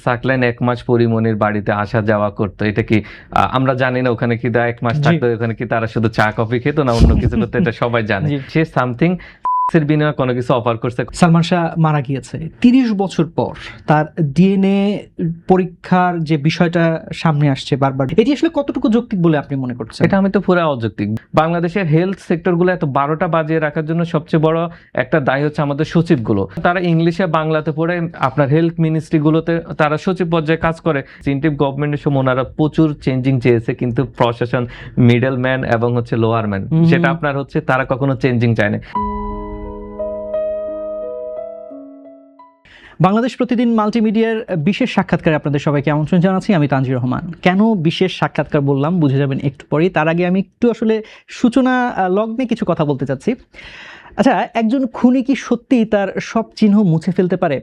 সাকলাইন 1 মাস পরিমনির বাড়িতে আসা যাওয়া করতো, এটা কি আমরা জানি না ওখানে কি 1 মাস থাকতো, ওখানে কি তারা শুধু চা কফি খেতো না অন্য কিছু করতো, এটা সবাই জানে। সে সামথিং এর বিনিময়ে কোনো কিছু অফার করছে। সালমান শাহ মারা গিয়েছে 30 বছর পর, তার ডিএনএ পরীক্ষার যে বিষয়টা সামনে আসছে বারবার, এটি আসলে কতটুকু যৌক্তিক বলে আপনি মনে করছেন? এটা আমি তো পুরো অযৌক্তিক। বাংলাদেশের হেলথ সেক্টরগুলো এত 12টা বাজিয়ে রাখার জন্য সবচেয়ে বড় একটা দায় হচ্ছে আমাদের সচিবগুলো। তারা ইংলিশে বাংলাতে পড়ে আপনার হেলথ মিনিস্ট্রিগুলোতে তারা সচিব পর্যায়ে কাজ করে। ইনটিভ গভর্নমেন্টের সময় ওনারা প্রচুর চেঞ্জিং চেয়েছে, কিন্তু প্রশাসন মিডল ম্যান এবং হচ্ছে লোয়ার ম্যান, সেটা আপনার হচ্ছে তারা কখনো চেঞ্জিং চায় না। বাংলাদেশ প্রতিদিন মাল্টিমিডিয়ার বিশেষ সাক্ষাৎকারে আপনাদের সবাইকে আমন্ত্রণ জানাচ্ছি। আমি তানজির রহমান। কেন বিশেষ সাক্ষাৎকার বললাম বুঝে যাবেন একটু পরেই। তার আগে আমি একটু আসলে সূচনা লগ্নে কিছু কথা বলতে চাচ্ছি। আচ্ছা, একজন খুনি কি সত্যিই তার সব চিহ্ন মুছে ফেলতে পারে?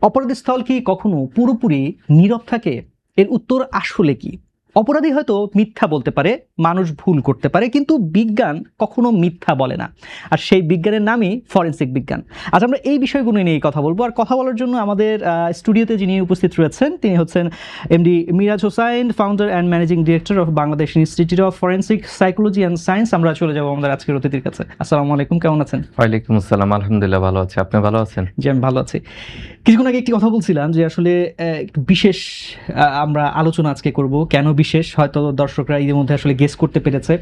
অপরাধস্থল কি কখনো পুরোপুরি নীরব থাকে? এর উত্তর আসলে কি? অপরাধী হয়তো মিথ্যা বলতে পারে, মানুষ ভুল করতে পারে, কিন্তু বিজ্ঞান কখনো মিথ্যা বলে না, আর সেই বিজ্ঞানের নামই ফরেনসিক বিজ্ঞান। আজ আমরা এই বিষয়গুলো নিয়ে কথা বলবো। আর কথা বলার জন্য আমাদের স্টুডিওতে যিনি উপস্থিত রয়েছেন তিনি হচ্ছেন MD Miraj Hossain, founder and managing director of Bangladesh institute of forensic psychology and science. আমরা চলে যাবো আমাদের আজকের অতিথির কাছে। আসসালামু আলাইকুম, কেমন আছেন? ওয়ালাইকুম আসসালাম, আলহামদুলিল্লাহ ভালো আছি, আপনি ভালো আছেন? জি, আমি ভালো আছি। কিছুক্ষণ আগে একটি কথা বলছিলাম যে আসলে বিশেষ আমরা আলোচনা আজকে করব। কেন বিশেষ? হয়তো দর্শকরা এর মধ্যে আসলে গেস করতে পেরেছে।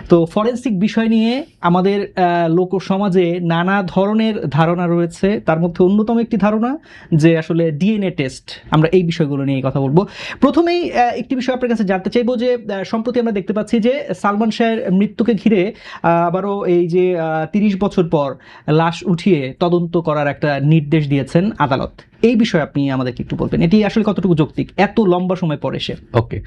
তো ফরেনসিক বিষয় নিয়ে আমাদের লোক সমাজে নানা ধরনের ধারণা রয়েছে। তার মধ্যে অন্যতম একটি ধারণা যে আসলে ডিএনএ টেস্ট। আমরা এই বিষয়গুলো নিয়ে কথা বলবো। প্রথমেই একটি বিষয় আপনার কাছে জানতে চাইবো যে সম্প্রতি আমরা দেখতে পাচ্ছি যে সালমান শাহের মৃত্যুকে ঘিরে আবারও এই যে 30 বছর পর লাশ উঠিয়ে তদন্ত করার একটা নির্দেশ দিয়েছেন আদালত। এই বিষয়ে আপনি আমাদেরকে একটু বলবেন, এটি আসলে কতটুকু যৌক্তিক এত লম্বা সময় পরে এসে? ওকে,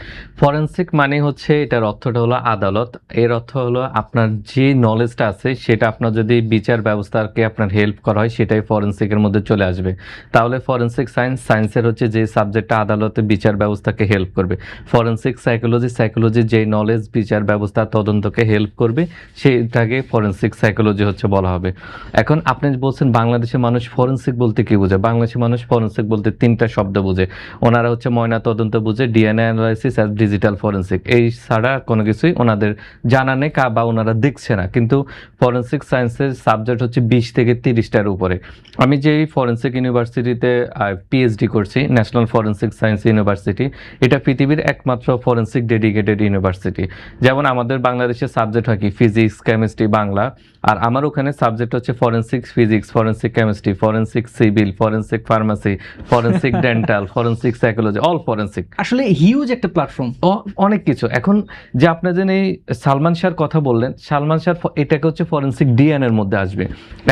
ফরেনসিক মানে হচ্ছে এটার অর্থটা হলো আদালত। এর অর্থ হলো আপনার যে নলেজটা আছে সেটা আপনার যদি বিচার ব্যবস্থাকে আপনার হেল্প করা হয় সেটাই ফরেনসিকের মধ্যে চলে আসবে। তাহলে ফরেনসিক সায়েন্সের হচ্ছে যে সাবজেক্টটা আদালতে বিচার ব্যবস্থাকে হেল্প করবে। ফরেনসিক সাইকোলজি যে নলেজ বিচার ব্যবস্থা তদন্তকে হেল্প করবে সেটাকে ফরেনসিক সাইকোলজি হচ্ছে বলা হবে। এখন আপনি বলছেন বাংলাদেশের মানুষ ফরেনসিক বলতে কি বোঝে? বাংলাদেশের মানুষ ফরেনসিক বলতে 3টা শব্দ বুঝে। ওনারা হচ্ছে ময়না তদন্ত বুঝে, ডিএনএ অ্যানালাইসিস আর ডিজিটাল ফরেনসিক। এই ছাড়া কোনো কিছুই ওনাদের জানা নেই বা ওনারা দেখছে না। কিন্তু ফরেনসিক সায়েন্সের সাবজেক্ট হচ্ছে 20 থেকে 30টার উপরে। আমি যেই ফরেনসিক ইউনিভার্সিটিতে পিএইচডি করছি, ন্যাশনাল ফরেনসিক সায়েন্স ইউনিভার্সিটি, এটা পৃথিবীর একমাত্র ফরেনসিক ডেডিকেটেড ইউনিভার্সিটি। যেমন আমাদের বাংলাদেশের সাবজেক্ট হয় কি ফিজিক্স, কেমিস্ট্রি, বাংলা, আর আমার ওখানে সাবজেক্ট হচ্ছে forensic physics, forensic chemistry, forensic civil, forensic pharmacy, forensic dental, forensic psychology, all forensic. আসলে হিউজ একটা প্ল্যাটফর্ম, অনেক কিছু। এখন যে আপনি যেন এই সালমান শাহর কথা বললেন, সালমান শাহ এটাকে হচ্ছে ফরেনসিক ডিএনএ এর মধ্যে আসবে।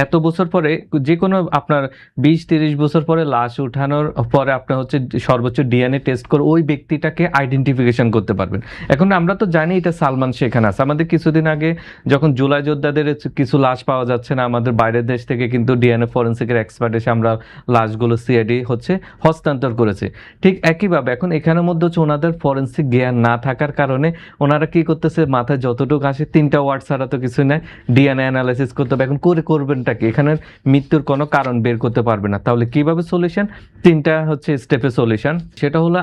এত বছর পরে যে কোনো আপনার 20-30 বছর পরে লাশ উঠানোর পরে আপনি হচ্ছে সর্বোচ্চ ডিএনএ টেস্ট করে ওই ব্যক্তিটাকে আইডেন্টিফিকেশন করতে পারবেন। এখন আমরা তো জানি এটা সালমান শাহ এখানে আছে। আমাদের কিছুদিন আগে যখন জুলাই যোদ্ধাদের কিছু লাশ পাওয়া যাচ্ছে না, আমাদের বাইরের দেশ থেকে কিন্তু ডিএনএ ফরেনসিকের এক্সপার্ট এসে আমরা লাশগুলো সিআইডি হচ্ছে হস্তান্তর করেছে। ঠিক একইভাবে এখন এখানের মধ্যে হচ্ছে ওনাদের ফরেনসিক জ্ঞান না থাকার কারণে ওনারা কি করতেছে, মাথায় যতটুকু আসে 3টা ওয়ার্ড ছাড়া তো কিছু নাই, ডিএনএ অ্যানালাইসিস করতে হবে। এখন করবেনটা কি? এখানের মৃত্যুর কোনো কারণ বের করতে পারবে না, তাহলে কিভাবে সলিউশন? 3টা হচ্ছে স্টেপে সলিউশন। সেটা হলো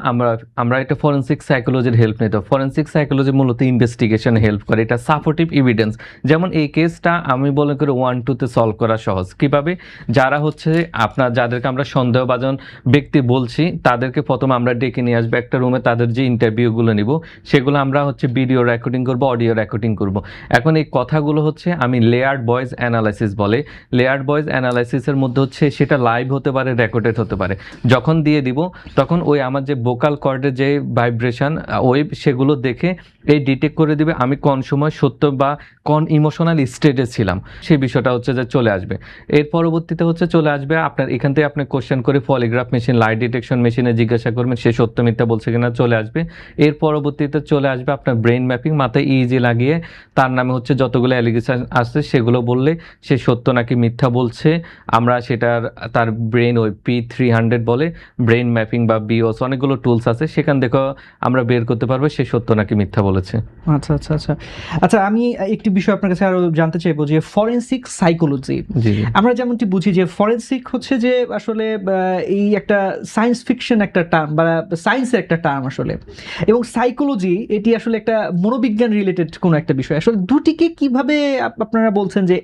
আমরা এটা ফরেনসিক সাইকোলজির হেল্প নিতে। ফরেনসিক সাইকোলজি মূলত ইনভেস্টিগেশন হেল্প করে, এটা সাপোর্টিভ এভিডেন্স। যেমন এই কেসটা আমি বলে করে 1-2 সলভ করা সহজ। কিভাবে? যারা হচ্ছে আপনার যাদেরকে আমরা সন্দেহভাজন ব্যক্তি বলছি তাদেরকে প্রথমে আমরা ডেকে নিয়ে আসবো একটা রুমে, তাদের যে ইন্টারভিউগুলো নিব সেগুলো আমরা হচ্ছে ভিডিও রেকর্ডিং করব, অডিও রেকর্ডিং করব। এখন এই কথাগুলো হচ্ছে আমি লেয়ার্ড ভয়েস অ্যানালাইসিস বলে। লেয়ার্ড ভয়েস অ্যানালাইসিসের মধ্যে হচ্ছে সেটা লাইভ হতে পারে, রেকর্ডেড হতে পারে। যখন দিয়ে দিব তখন ওই আমার যে ভোকাল কর্ডের যে ভাইব্রেশন ওয়েভ সেগুলো দেখে এই ডিটেক্ট করে দিবে আমি কোন সময় সত্য বা কোন ইমোশনাল স্টেটে ছিলাম, সেই বিষয়টা হচ্ছে যে চলে আসবে। এর পরবর্তীতে হচ্ছে চলে আসবে আপনার এখান থেকে আপনি কোশ্চেন করে পলিগ্রাফ মেশিন, লাই ডিটেকশন মেশিনে জিজ্ঞাসা করবেন সে সত্য মিথ্যা বলছে কিনা, চলে আসবে। এর পরবর্তীতে চলে আসবে আপনার ব্রেন ম্যাপিং, মাথায় ইজি লাগিয়ে তার নামে হচ্ছে যতগুলো অ্যালিগেশন আসছে সেগুলো বললে সে সত্য নাকি মিথ্যা বলছে আমরা সেটার তার ব্রেন ওই P300 বলে ব্রেন ম্যাপিং বা বিওস অনেকগুলো টুলস আছে, সেখান থেকে আমরা বের করতে পারবো সে সত্য নাকি মিথ্যা বলেছে। আচ্ছা আচ্ছা আচ্ছা আচ্ছা, আমি একটি বিষয় আপনার কাছে আরো জানতে চাইবো যে ফরেনসিক সাইকোলজি আমরা যেমনটি বুঝি যে ফরেনসিক হচ্ছে যে আসলে এই একটা সায়েন্স ফিকশন একটা টার্ম বা সায়েন্সের একটা টার্ম আসলে, এবং সাইকোলজি এটি আসলে একটা মনোবিজ্ঞান রিলেটেড কোনো একটা বিষয়। আসলে দুটিকে কিভাবে আপনারা বলছেন যে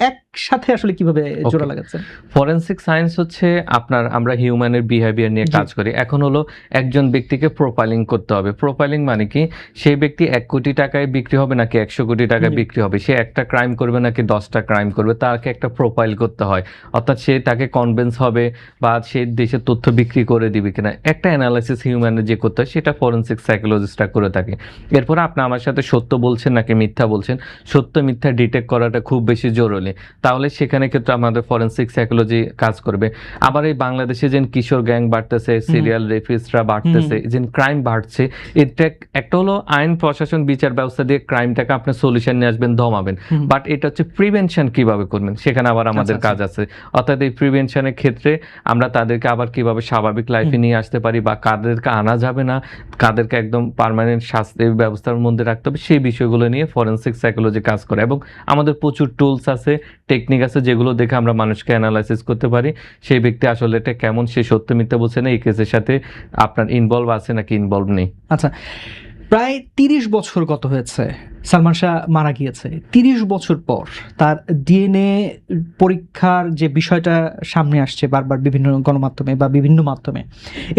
একসাথে আসলে কিভাবে জোড়া লাগাচ্ছেন? ফরেনসিক সায়েন্স হচ্ছে আপনার, আমরা হিউম্যানের বিহেভিয়ার নিয়ে জি। কাজ করি। এখন হলো একজন ব্যক্তিকে প্রোফাইলিং করতে হবে। প্রোফাইলিং মানে কি, সেই ব্যক্তি 1 কোটি টাকায় বিক্রি হবে নাকি 100 কোটি টাকায় জি। বিক্রি হবে, সে একটা ক্রাইম করবে নাকি 10টা ক্রাইম করবে, তাকে একটা প্রোফাইল করতে হয়। অর্থাৎ সে তাকে কনভিন্স হবে বা সে দেশের তথ্য বিক্রি করে দিবে কিনা, একটা অ্যানালাইসিস হিউম্যানের যে করতে হয় সেটা ফরেনসিক সাইকোলজিস্টরা করে থাকে। এরপর আপনি আমার সাথে সত্য বলছেন নাকি মিথ্যা বলছেন, সত্য মিথ্যা ডিটেক্ট করাটা খুব বেশি জরুরি। তাহলে সেখানে ক্ষেত্রে আমাদের ফরেনসিক সাইকোলজি কাজ করবে। আবার এই বাংলাদেশে যে কিশোর গ্যাং বাড়তেছে, সিরিয়াল রেপিস্টরা বাড়তেছে, যে ক্রাইম বাড়ছে, এটা একটা হলো আইন প্রশাসন বিচার ব্যবস্থা দিয়ে ক্রাইমটাকে আপনি সলিউশন নিয়ে আসবেন, দমাবেন। বাট এটা হচ্ছে প্রিভেনশন কিভাবে করবেন, সেখানে আবার আমাদের আচ্ছা, কাজ আছে। অর্থাৎ এই প্রিভেনশনের ক্ষেত্রে আমরা তাদেরকে আবার কিভাবে স্বাভাবিক লাইফে নিয়ে আসতে পারি, বা কাদেরকে আনা যাবে না, কাদেরকে একদম পার্মানেন্ট শাস্তির ব্যবস্থার মধ্যে রাখতে হবে, সেই বিষয়গুলো নিয়ে ফরেনসিক সাইকোলজি কাজ করে। এবং আমাদের প্রচুর টুলস আছে, টেকনিক আছে, যেগুলো দেখে আমরা মানুষকে অ্যানালাইসিস করতে পারি সেই ব্যক্তি আসলে এটা কেমন, সে সত্য মিথ্যা বলছে না, এই কেসের সাথে আপনার ইনভলভ আছে নাকি ইনভলভ নেই। আচ্ছা, প্রায় 30 বছর গত হয়েছে সালমান শাহ মারা গিয়েছে। 30 বছর পর তার ডিএনএ পরীক্ষার যে বিষয়টা সামনে আসছে বারবার বিভিন্ন গণমাধ্যমে বা বিভিন্ন মাধ্যমে,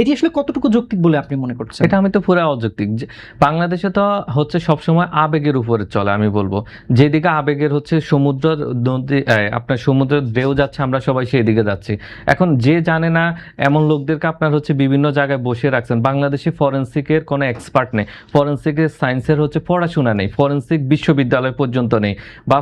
এটি আসলে কতটুকু যৌক্তিক বলে আপনি মনে করছেন? এটা আমি তো পুরো অযৌক্তিক। বাংলাদেশে তো হচ্ছে সবসময় আবেগের উপরে চলে, আমি বলবো যেদিকে আবেগের হচ্ছে সমুদ্র নদী, আপনার সমুদ্রের ঢেউ যাচ্ছে, আমরা সবাই সেই দিকে যাচ্ছি। এখন যে জানে না এমন লোকদেরকে আপনার হচ্ছে বিভিন্ন জায়গায় বসে রাখছেন। বাংলাদেশে ফরেনসিকের কোনো এক্সপার্ট নেই, ফরেনসিকের সায়েন্সের হচ্ছে পড়াশোনা নেই, ফরেনসিক বিশ্ববিদ্যালয় পর্যন্ত নেই, বা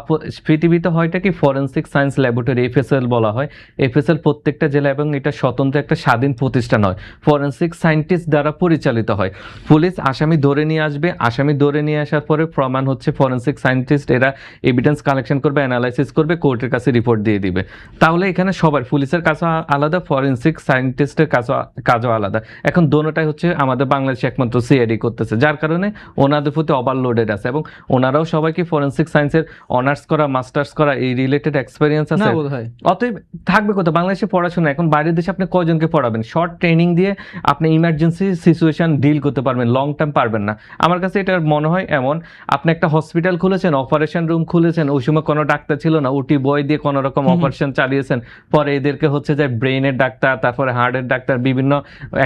পৃথিবীতে হয়টা কি ফরেনসিক সায়েন্স ল্যাবরেটরি এফএসএল বলা হয়, এফএসএল প্রত্যেকটা জেলা, এবং এটা স্বতন্ত্র একটা স্বাধীন প্রতিষ্ঠান হয়, ফরেনসিক সায়েন্টিস্ট দ্বারা পরিচালিত হয়। পুলিশ আসামি ধরে নিয়ে আসবে, আসামি ধরে নিয়ে আসার পরে প্রমাণ হচ্ছে ফরেনসিক সায়েন্টিস্ট এরা এভিডেন্স কালেকশন করবে, অ্যানালাইসিস করবে, কোর্টের কাছে রিপোর্ট দিয়ে দিবে। তাহলে এখানে সবার, পুলিশের কাজও আলাদা, ফরেনসিক সায়েন্টিস্টের কাজও আলাদা। এখন দোনোটাই হচ্ছে আমাদের বাংলাদেশে একমাত্র সিআইডি করতেছে, যার কারণে ওনাদের প্রতি ওভারলোডেড আছে। এবং ওনারাও সবাই কি ফরেনসিক সায়েন্সের অনার্স করা, মাস্টার্স করা, এই রিলেটেড এক্সপেরিয়েন্স না আছে? বোধহয়। অতএব থাকবে কোথাও বাংলাদেশে পড়াশোনা। এখন বাইরের দেশে আপনি কয়জনকে পড়াবেন? শর্ট ট্রেনিং দিয়ে আপনি ইমার্জেন্সি সিচুয়েশন ডিল করতে পারবেন, লং টার্ম পারবেন না। আমার কাছে এটা মনে হয় এমন, আপনি একটা হসপিটাল খুলেছেন, অপারেশন রুম খুলেছেন, ওই সময় কোনো ডাক্তার ছিল না, ওটি বই দিয়ে কোনো রকম অপারেশন চালিয়েছেন, পরে এদেরকে হচ্ছে যে ব্রেইনের ডাক্তার, তারপরে হার্টের ডাক্তার, বিভিন্ন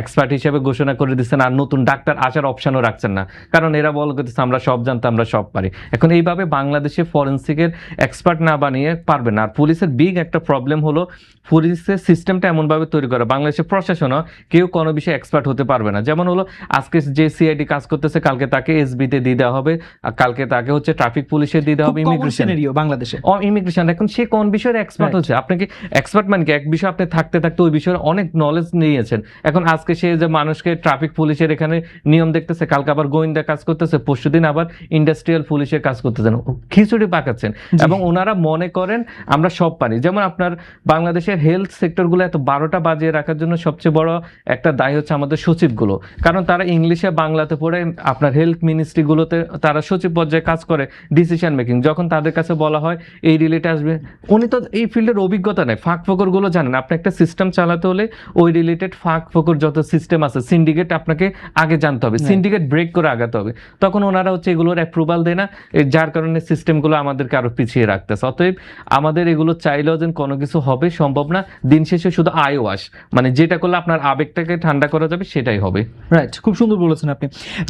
এক্সপার্ট হিসেবে ঘোষণা করে দিচ্ছেন, আর নতুন ডাক্তার আসার অপশনও রাখছেন না, কারণ এরা বল করতেছে আমরা সব জানতাম, আমরা সব পারি। এখন এইভাবে বাংলাদেশে ফরেনসিকের এক্সপার্ট না বানিয়ে পারবে না। আর পুলিশের বিগ একটা প্রবলেম হলো, পুলিশের সিস্টেমটা এমনভাবে তৈরি করা, বাংলাদেশের প্রশাসনও কেউ কোনো বিষয়ে এক্সপার্ট হতে পারবে না। যেমন হলো আজকে যে সিআইডি কাজ করতেছে, কালকে তাকে এসবিতে দিয়ে দেওয়া হবে, আর কালকে তাকে হচ্ছে ট্রাফিক পুলিশে দিয়ে দেওয়া হবে, ইমিগ্রেশন বাংলাদেশে ইমিগ্রেশন। এখন সে কোন বিষয়ের এক্সপার্ট হচ্ছে? আপনাকে এক্সপার্ট মানে কি, এক বিষয় আপনি থাকতে থাকতে ওই বিষয়ে অনেক নলেজ নিয়েছেন, এখন আজকে সে যে মানুষকে ট্রাফিক পুলিশের এখানে নিয়ম দেখতেছে, কালকে আবার গোয়েন্দা কাজ করতেছে, পরশুদিন আবার ইন্ডাস্ট্রিয়াল পুলিশের কাজ করতেছেন, খিচুড়ি পাকাচ্ছেন। এবং ওনারা মনে করেন আমরা সব পারি। যেমন আপনার বাংলাদেশের হেলথ সেক্টরগুলো এত 12টা বাজিয়ে রাখার জন্য সবচেয়ে বড় একটা দায় হচ্ছে আমাদের সচিবগুলো, কারণ তারা ইংলিশে বাংলাতে পড়ে আপনার হেলথ মিনিস্ট্রিগুলোতে তারা সচিব পর্যায়ে কাজ করে, ডিসিশন মেকিং। যখন তাদের কাছে বলা হয় এই রিলেটে আসবে, উনি তো এই ফিল্ডের অভিজ্ঞতা নেই, ফাঁক ফোকরগুলো জানেন। আপনি একটা সিস্টেম চালাতে হলে ওই রিলেটেড ফাঁক ফোকর যত সিস্টেম আছে, সিন্ডিকেট আপনাকে আগে জানতে হবে, সিন্ডিকেট ব্রেক করে আগাতে হবে। তখন ওনারা হচ্ছে এগুলোর অ্যাপ্রুভাল দেয় না, যার কারণে সিস্টেমগুলো আমাদেরকে আরো পিছিয়ে রাখতেছে। অতএব আমাদের এগুলো চাইলেও যেন কোনো কিছু হবে সম্ভব না, দিন শেষে শুধু আয় ওয়াশ, মানে যেটা করলে আপনার আবেগটাকে ঠান্ডা করা যাবে সেটাই হবে। রাইট, খুব সুন্দর বলেছেন আপনি।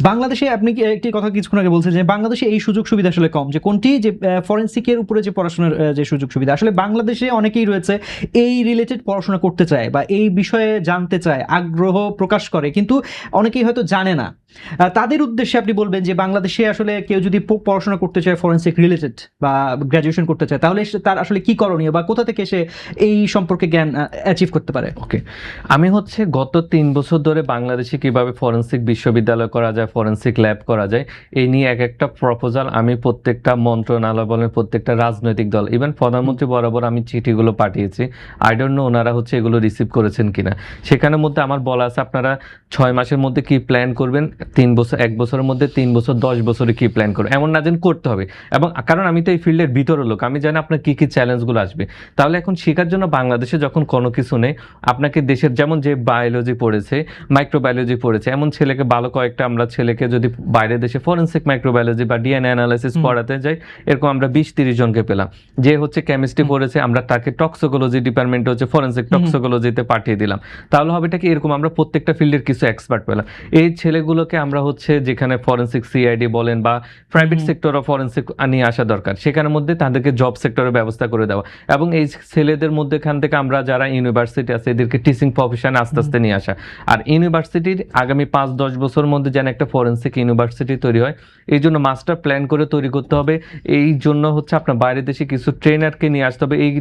বাংলাদেশে আপনি একটি কথা কিছুক্ষণ আগে বলছেন যে বাংলাদেশে এই সুযোগ সুবিধা আসলে কম, যে কোনটি, যে ফরেনসিকের উপরে যে পড়াশোনার যে সুযোগ সুবিধা, আসলে বাংলাদেশে অনেকেই রয়েছে এই রিলেটেড পড়াশোনা করতে চায় বা এই বিষয়ে জানতে চায়, আগ্রহ প্রকাশ করে, কিন্তু অনেকেই হয়তো জানে না। তাদের উদ্দেশ্যে আপনি বলবেন যে বাংলাদেশে আসলে কেউ যদি পড়াশোনা করতে চায় ফরেনসিক রিলেটেড বা গ্র্যাজুয়েশন করতে চায়, তাহলে তার আসলে কি করণীয় বা কোথা থেকে সে এই সম্পর্কে জ্ঞান অ্যাচিভ করতে পারে? ওকে, আমি হচ্ছে গত 3 বছর ধরে বাংলাদেশে কিভাবে ফরেনসিক বিশ্ববিদ্যালয় করা যায়, ফরেনসিক ল্যাব করা যায়, এই নিয়ে এক একটা প্রপোজাল আমি প্রত্যেকটা মন্ত্রণালয় বলেন, প্রত্যেকটা রাজনৈতিক দল, ইভেন প্রধানমন্ত্রী বরাবর আমি চিঠিগুলো পাঠিয়েছি। আই ডোন্ট নো ওনারা হচ্ছে এগুলো রিসিভ করেছেন কিনা। সেখানের মধ্যে আমার বলা আছে আপনারা 6 মাসের মধ্যে কি প্ল্যান করবেন, 3 বছর, 1 বছরের মধ্যে 3 বছর, 10 বছরে কি প্ল্যান করো, এমন না যেন করতে হবে। এবং কারণ আমি তো এই ফিল্ডের ভিতরের লোক, আমি জানি আপনার কি কি চ্যালেঞ্জগুলো আসবে। তাহলে এখন শেখার জন্য বাংলাদেশে যখন কোনো কিছু নেই, আপনাকে দেশের যেমন যে বায়োলজি পড়েছে, মাইক্রোবায়োলজি পড়েছে, এমন ছেলেকে ভালো কয়েকটা আমরা ছেলেকে যদি বাইরের দেশে ফরেনসিক মাইক্রোবায়োলজি বা ডিএনএ অ্যানালাইসিস পড়াতে যাই, এরকম আমরা 20-30 জনকে পেলাম। যে হচ্ছে কেমিস্ট্রি পড়েছে, আমরা তাকে টক্সিকোলজি ডিপার্টমেন্ট হচ্ছে ফরেনসিক টক্সিকোলজিতে পাঠিয়ে দিলাম। তাহলে হবে এটা কি, এরকম আমরা প্রত্যেকটা ফিল্ডের কিছু এক্সপার্ট পেলাম। এই ছেলেগুলোকে আমরা হচ্ছে যেখানে ফরেনসিক সিআইডি বলেন বা প্রাইভেট সেক্টর অফ ফরেনসিক নিয়ে আসা দরকার, সেখানের মধ্যে তাদেরকে জব সেক্টরের ব্যবস্থা করে দেওয়া, এবং এই ছেলেদের মধ্যে এখান থেকে আমরা যারা ইউনিভার্সিটি আছে এদেরকে টিচিং প্রফেশন আস্তে আস্তে নিয়ে আসা। আর ইউনিভার্সিটির আগামী 5-10 বছরের মধ্যে যেন একটা ফরেনসিক ইউনিভার্সিটি তৈরি হয়, এই জন্য মাস্টার প্ল্যান করে তৈরি করতে হবে। এই জন্য হচ্ছে আপনার বাইরের দেশে কিছু ট্রেনারকে নিয়ে আসতে হবে। এই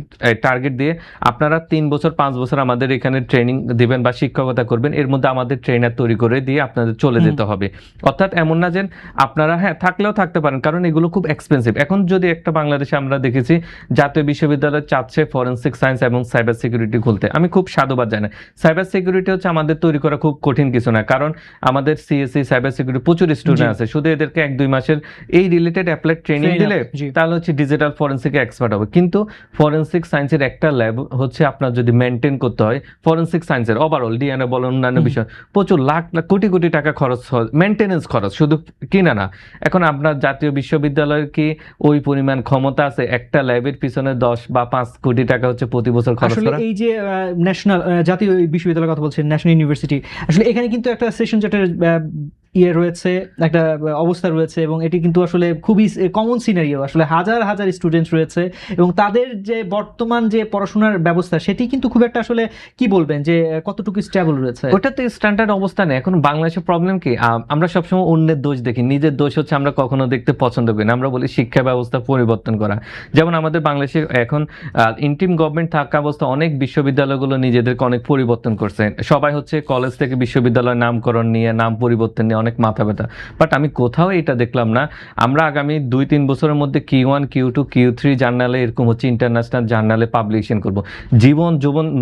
টার্গেট দিয়ে আপনারা 3 বছর 5 বছর আমাদের এখানে ট্রেনিং দিবেন বা শিক্ষকতা করবেন, এর মধ্যে আমাদের ট্রেনার তৈরি করে দিয়ে আপনাদের চলে যেতে হবে। অর্থাৎ এমন না যে আপনারা হ্যাঁ থাকলেও থাকতে পারেন, কারণ এগুলো খুব এক্সপেন্সিভ। এখন যদি একটা বাংলাদেশে আমরা দেখেছি জাতীয় বিশ্ববিদ্যালয় চাচ্ছে ফরেনসিক সায়েন্স এবং সাইবার সিকিউরিটি খুলতে, আমি খুব সাধুবাদ জানাই। সাইবার সিকিউরিটি হচ্ছে আমাদের তৈরি করা খুব কঠিন কিছু না, কারণ আমাদের সিএসসি সাইবার সিকিউরিটি প্রচুর স্টুডেন্ট আছে, শুধু এদেরকে 1-2 মাসের এই রিলেটেড অ্যাপ্লাইড ট্রেনিং দিলে তাহলে হচ্ছে ডিজিটাল ফরেনসিক এক্সপার্ট হবে। কিন্তু ফরেনসিক সায়েন্সের একটা ল্যাব হচ্ছে আপনার যদি মেনটেন করতে হয়, ফরেনসিক সায়েন্সের ওভারঅল ডিএনএ বলেন অন্যান্য বিষয়, প্রচুর লাখ লাখ কোটি কোটি টাকা খরচ, মেনটেনেন্স খরচ, শুধু কিনা না। এখন আপনার জাতীয় বিশ্ববিদ্যালয়ের কি ওই পরিমাণ ক্ষমতা আছে একটা ল্যাবের পিছনে 10 বা 5 কোটি টাকা হচ্ছে প্রতি বছর খরচ আসলে করা? এই যে ন্যাশনাল জাতীয় বিশ্ববিদ্যালয়ের কথা বলছেন, ন্যাশনাল ইউনিভার্সিটি, আসলে এখানে কিন্তু একটা সেশন জটের ইয়ে রয়েছে, একটা অবস্থা রয়েছে, এবং এটি কিন্তু আসলে খুবই কমন সিনারিও। আসলে হাজার হাজার স্টুডেন্ট রয়েছে এবং তাদের যে বর্তমান যে পড়াশোনার ব্যবস্থা সেটি কিন্তু খুব একটা আসলে কি বলবেন যে কতটুকু স্টেবল রয়েছে? ওটা তো স্ট্যান্ডার্ড অবস্থা নেই। এখন বাংলাদেশের প্রবলেম কি, আমরা সবসময় অন্যের দোষ দেখি, নিজের দোষ হচ্ছে আমরা কখনো দেখতে পছন্দ করি না। আমরা বলি শিক্ষা ব্যবস্থা পরিবর্তন করা। যেমন আমাদের বাংলাদেশে এখন ইন্টিম গভর্নমেন্ট থাকা অবস্থা অনেক বিশ্ববিদ্যালয়গুলো নিজেদেরকে অনেক পরিবর্তন করছে। সবাই হচ্ছে কলেজ থেকে বিশ্ববিদ্যালয় নামকরণ নিয়ে, নাম পরিবর্তন নিয়ে অনেক মাথা ব্যথা। বাট আমি কোথাও এটা দেখলাম না আমরা আগামী 2-3 বছরের মধ্যে Q1 Q2 Q3 জার্নালে এরকম হচ্ছে ইন্টারন্যাশনাল জার্নালে পাবলিকেশন করব। জীবন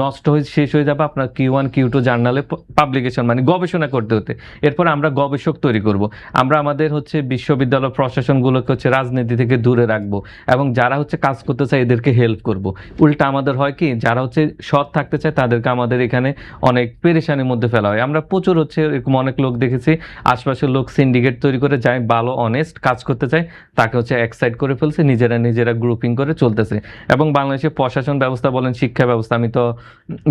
নষ্ট হয়ে শেষ হয়ে যাবে আপনার Q1 Q2 জার্নালে পাবলিকেশন, মানে গবেষণা করতে হতে। এরপর আমরা গবেষক তৈরি করব। আমরা আমাদের হচ্ছে বিশ্ববিদ্যালয় প্রশাসনগুলোকে হচ্ছে রাজনীতি থেকে দূরে রাখবো, এবং যারা হচ্ছে কাজ করতে চায় এদেরকে হেল্প করব। উল্টা আমাদের হয় কি, যারা হচ্ছে সৎ থাকতে চায় তাদেরকে আমাদের এখানে অনেক পেরেশানির মধ্যে ফেলা হয়। আমরা প্রচুর হচ্ছে এরকম অনেক লোক দেখেছি, আশপাশের লোক সিন্ডিকেট তৈরি করে যায়, ভালো অনেস্ট কাজ করতে চায় তাকে হচ্ছে এক্সাইট করে ফেলছে, নিজেরা গ্রুপিং করে চলতেছে। এবং বাংলাদেশের প্রশাসন ব্যবস্থা বলেন, শিক্ষা ব্যবস্থা, আমি তো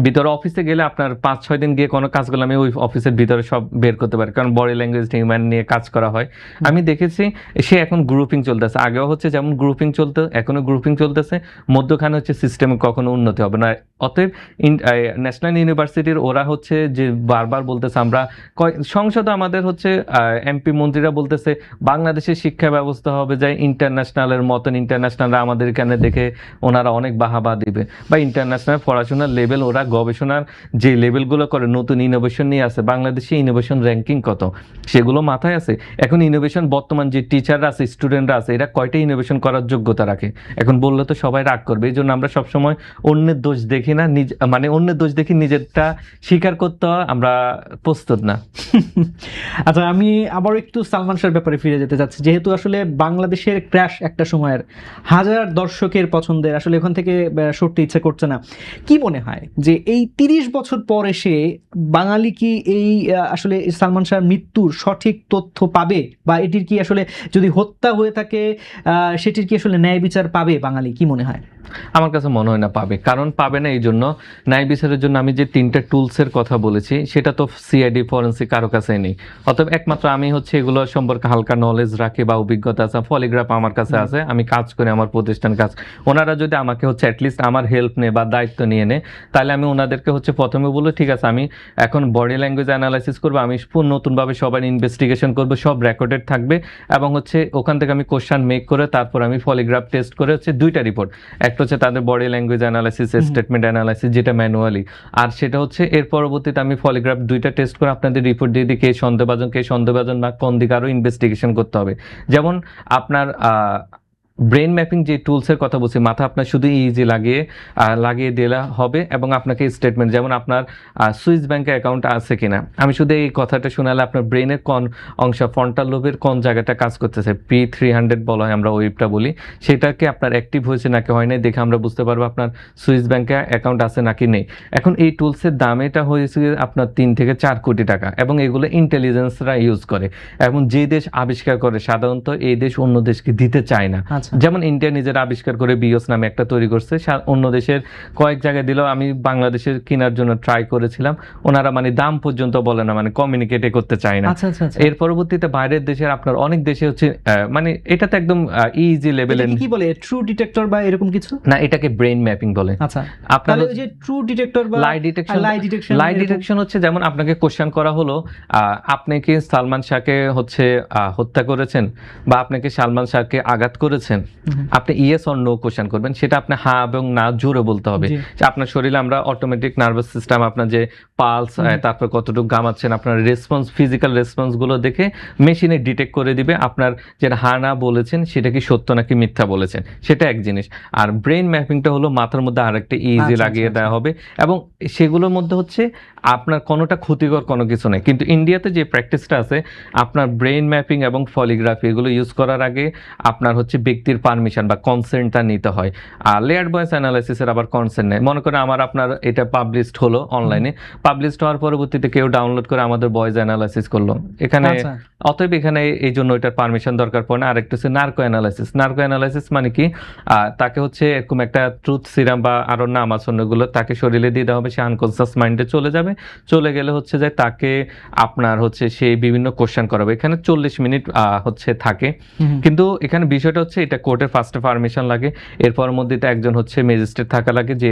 ভিতরে অফিসে গেলে আপনার 5-6 দিন গিয়ে কোনো কাজ করলে আমি ওই অফিসের ভিতরে সব বের করতে পারি, কারণ বডি ল্যাঙ্গুয়েজ হিউম্যান নিয়ে কাজ করা হয়। আমি দেখেছি সে এখন গ্রুপিং চলতেছে, আগেও হচ্ছে যেমন গ্রুপিং চলতো এখনো গ্রুপিং চলতেছে, মধ্যখানে হচ্ছে সিস্টেমে কখনো উন্নতি হবে না। অতএব ন্যাশনাল ইউনিভার্সিটির ওরা হচ্ছে যে বারবার বলতেছে, আমরা সংসদে আমাদের হচ্ছে এমপি মন্ত্রীরা বলতেছে বাংলাদেশের শিক্ষা ব্যবস্থা হবে যায় ইন্টারন্যাশনালের মতন, ইন্টারন্যাশনালরা আমাদের এখানে দেখে ওনারা অনেক বাহাবা দিবে, বা ইন্টারন্যাশনাল পড়াশোনার লেভেল, ওরা গবেষণার যে লেভেলগুলো করে নতুন ইনোভেশন নিয়ে আসে, বাংলাদেশে ইনোভেশন র্যাঙ্কিং কত সেগুলো মাথায় আছে। এখন ইনোভেশন বর্তমান যে টিচাররা আছে, স্টুডেন্টরা আছে, এরা কয়টা ইনোভেশন করার যোগ্যতা রাখে? এখন বললে তো সবাই রাগ করবে। এই জন্য আমরা সবসময় অন্যের দোষ দেখি না, মানে অন্যের দোষ দেখি, নিজেরটা স্বীকার করতে আমরা প্রস্তুত না। আচ্ছা, আমি আবার একটু সালমান শাহর ব্যাপারে ফিরে যেতে চাচ্ছি, যেহেতু আসলে বাংলাদেশের ক্র্যাশ একটা সময়ের হাজার দর্শকের পছন্দের, আসলে ওখান থেকে সরতে ইচ্ছে করছে না। কি মনে হয় যে এই 30 বছর পর এসে বাঙালি কি এই আসলে সালমান শাহর মৃত্যুর সঠিক তথ্য পাবে, বা এটির কি আসলে যদি হত্যা হয়ে থাকে সেটির কি আসলে ন্যায় বিচার পাবে বাঙালি? কি মনে হয়? আমার কাছে মনে হয় না পাবে। কারণ পাবে না এই জন্য, ন্যায় বিচারের জন্য আমি যে 3টা টুলসের কথা বলেছি সেটা তো সিআইডি ফরেন্সিক কারো কাছেই নেই। অতএব একমাত্র আমি হচ্ছে এগুলো সম্পর্কে হালকা নলেজ রাখি বা অভিজ্ঞতা আছে, পলিগ্রাফ আমার কাছে আছে, আমি কাজ করি, আমার প্রতিষ্ঠান কাজ। ওনারা যদি আমাকে হচ্ছে অ্যাটলিস্ট আমার হেল্প নেয় বা দায়িত্ব নিয়ে নেয়, তাহলে আমি ওনাদেরকে হচ্ছে প্রথমে বলি ঠিক আছে আমি এখন বডি ল্যাঙ্গুয়েজ অ্যানালাইসিস করবো, আমি নতুনভাবে সবার ইনভেস্টিগেশন করবো, সব রেকর্ডেড থাকবে, এবং হচ্ছে ওখান থেকে আমি কোশ্চেন মেক করে তারপর আমি পলিগ্রাফ টেস্ট করে হচ্ছে 2টা রিপোর্ট, একটা হচ্ছে তাদের body language analysis, statement analysis যেটা ম্যানুয়ালি, আর সেটা হচ্ছে এর পরবর্তীতে আমি পলিগ্রাফ 2টা টেস্ট করে আপনাদের রিপোর্ট দিয়ে দিই কে সন্দেহভাজন বা কোন দিকে আরো ইনভেস্টিগেশন করতে হবে। যেমন আপনার ব্রেন ম্যাপিং যে টুলসের কথা বলছি, মাথা আপনার শুধু ইজি লাগিয়ে দিলে হবে, এবং আপনাকে স্টেটমেন্ট, যেমন আপনার সুইস ব্যাংকে অ্যাকাউন্ট আছে কিনা, আমি শুধু এই কথাটা শোনালে আপনার ব্রেনের কোন অংশ, ফ্রন্টাল লোবের কোন জায়গাটা কাজ করতেছে, P300 বলা হয়, আমরা ওয়েবটা বলি, সেটাকে আপনার অ্যাক্টিভ হয়েছে নাকি হয় নাই দেখে আমরা বুঝতে পারবো আপনার সুইস ব্যাংকে অ্যাকাউন্ট আছে নাকি নেই। এখন এই টুলসের দাম এটা হয়েছে আপনার 3 থেকে 4 কোটি টাকা, এবং এগুলো ইন্টেলিজেন্সরা ইউজ করে, এবং যে দেশ আবিষ্কার করে সাধারণত এই দেশ অন্য দেশকে দিতে চায় না। আচ্ছা। যেমন ইন্ডিয়া নিজেরা আবিষ্কার করে বিওস নামে একটা তৈরি করছে, অন্য দেশের কয়েক জায়গায় দিলেও আমি বাংলাদেশের কেনার জন্য ট্রাই করেছিলাম, ওনারা মানে দাম পর্যন্ত বলে না, মানে কমিউনিকেটে করতে চায় না। আচ্ছা আচ্ছা আচ্ছা। এর পরবর্তীতে বাইরের দেশের আপনার অনেক দেশে হচ্ছে মানে এটা তো একদম ইজি লেভেলের, এটাকে কি বলে, ট্রু ডিটেক্টর বা এরকম কিছু? না এটাকে ব্রেন ম্যাপিং বলে। আচ্ছা, আপনার তাহলে ওই যে ট্রু ডিটেক্টর বা লাই ডিটেকশন, লাই এরকম? ডিটেকশন হচ্ছে যেমন আপনাকে কোশ্চেন করা হলো, আপনি কি সালমান শাহকে হচ্ছে হত্যা করেছেন, বা আপনাকে সালমান শাহকে আঘাত করেছেন, আপনি ইয়েস অর নো কোশ্চেন করবেন, সেটা আপনি হ্যাঁ এবং না জোরে বলতে হবে। জি। যে আপনার শরীরে আমরা অটোমেটিক নার্ভাস সিস্টেম, আপনার যে পালস, তারপর কতটুকু ঘামাচ্ছেন, আপনার রেসপন্স, ফিজিক্যাল রেসপন্স গুলো দেখে মেশিনে ডিটেক্ট করে দিবে আপনার যেটা হ্যাঁ না বলেছেন সেটা কি সত্য নাকি মিথ্যা বলেছেন, সেটা এক জিনিস। আর ব্রেন ম্যাপিংটা হলো মাথার মধ্যে আরেকটা ইজি আচ্ছা, লাগিয়ে আচ্ছা, দেওয়া হবে, এবং সেগুলোর মধ্যে হচ্ছে আপনার কোনোটা ক্ষতিকর কোনো কিছু নেই। কিন্তু ইন্ডিয়াতে যে প্র্যাকটিসটা আছে, আপনার ব্রেন ম্যাপিং এবং পলিগ্রাফি এগুলো ইউজ করার আগে আপনার হচ্ছে ব্যক্তির পারমিশন বা কনসেন্টটা নিতে হয়। আর লেয়ার্ড ভয়েস অ্যানালাইসিসের আবার কনসেন্ট নেই। মনে করেন আপনার এটা পাবলিশড হলো অনলাইনে, পাবলিশড হওয়ার পরবর্তীতে কেউ ডাউনলোড করে আমাদের ভয়েস অ্যানালাইসিস করলো এখানে, আচ্ছা। অতএব এখানে এই জন্য এটার পারমিশন দরকার পড়ে না। আরেকটা হচ্ছে নার্কো অ্যানালাইসিস। নার্কো অ্যানালাইসিস মানে কি, তাকে হচ্ছে এরকম একটা ট্রুথ সিরাম বা আরো নাম আছে অন্যগুলো তাকে শরীরে দিয়ে দেওয়া হবে, সে আনকনসিয়াস মাইন্ডে চলে যাবে, চলে গেলে হচ্ছে যে তাকে আপনার হচ্ছে সেই বিভিন্ন কোশ্চেন করাবে। এখানে 40 মিনিট হচ্ছে থাকে, কিন্তু এখানে বিষয়টা হচ্ছে এটা কোর্টের ফার্স্টে পারমিশন লাগে, এরপর মধ্যে একজন হচ্ছে ম্যাজিস্ট্রেট থাকা লাগে, যে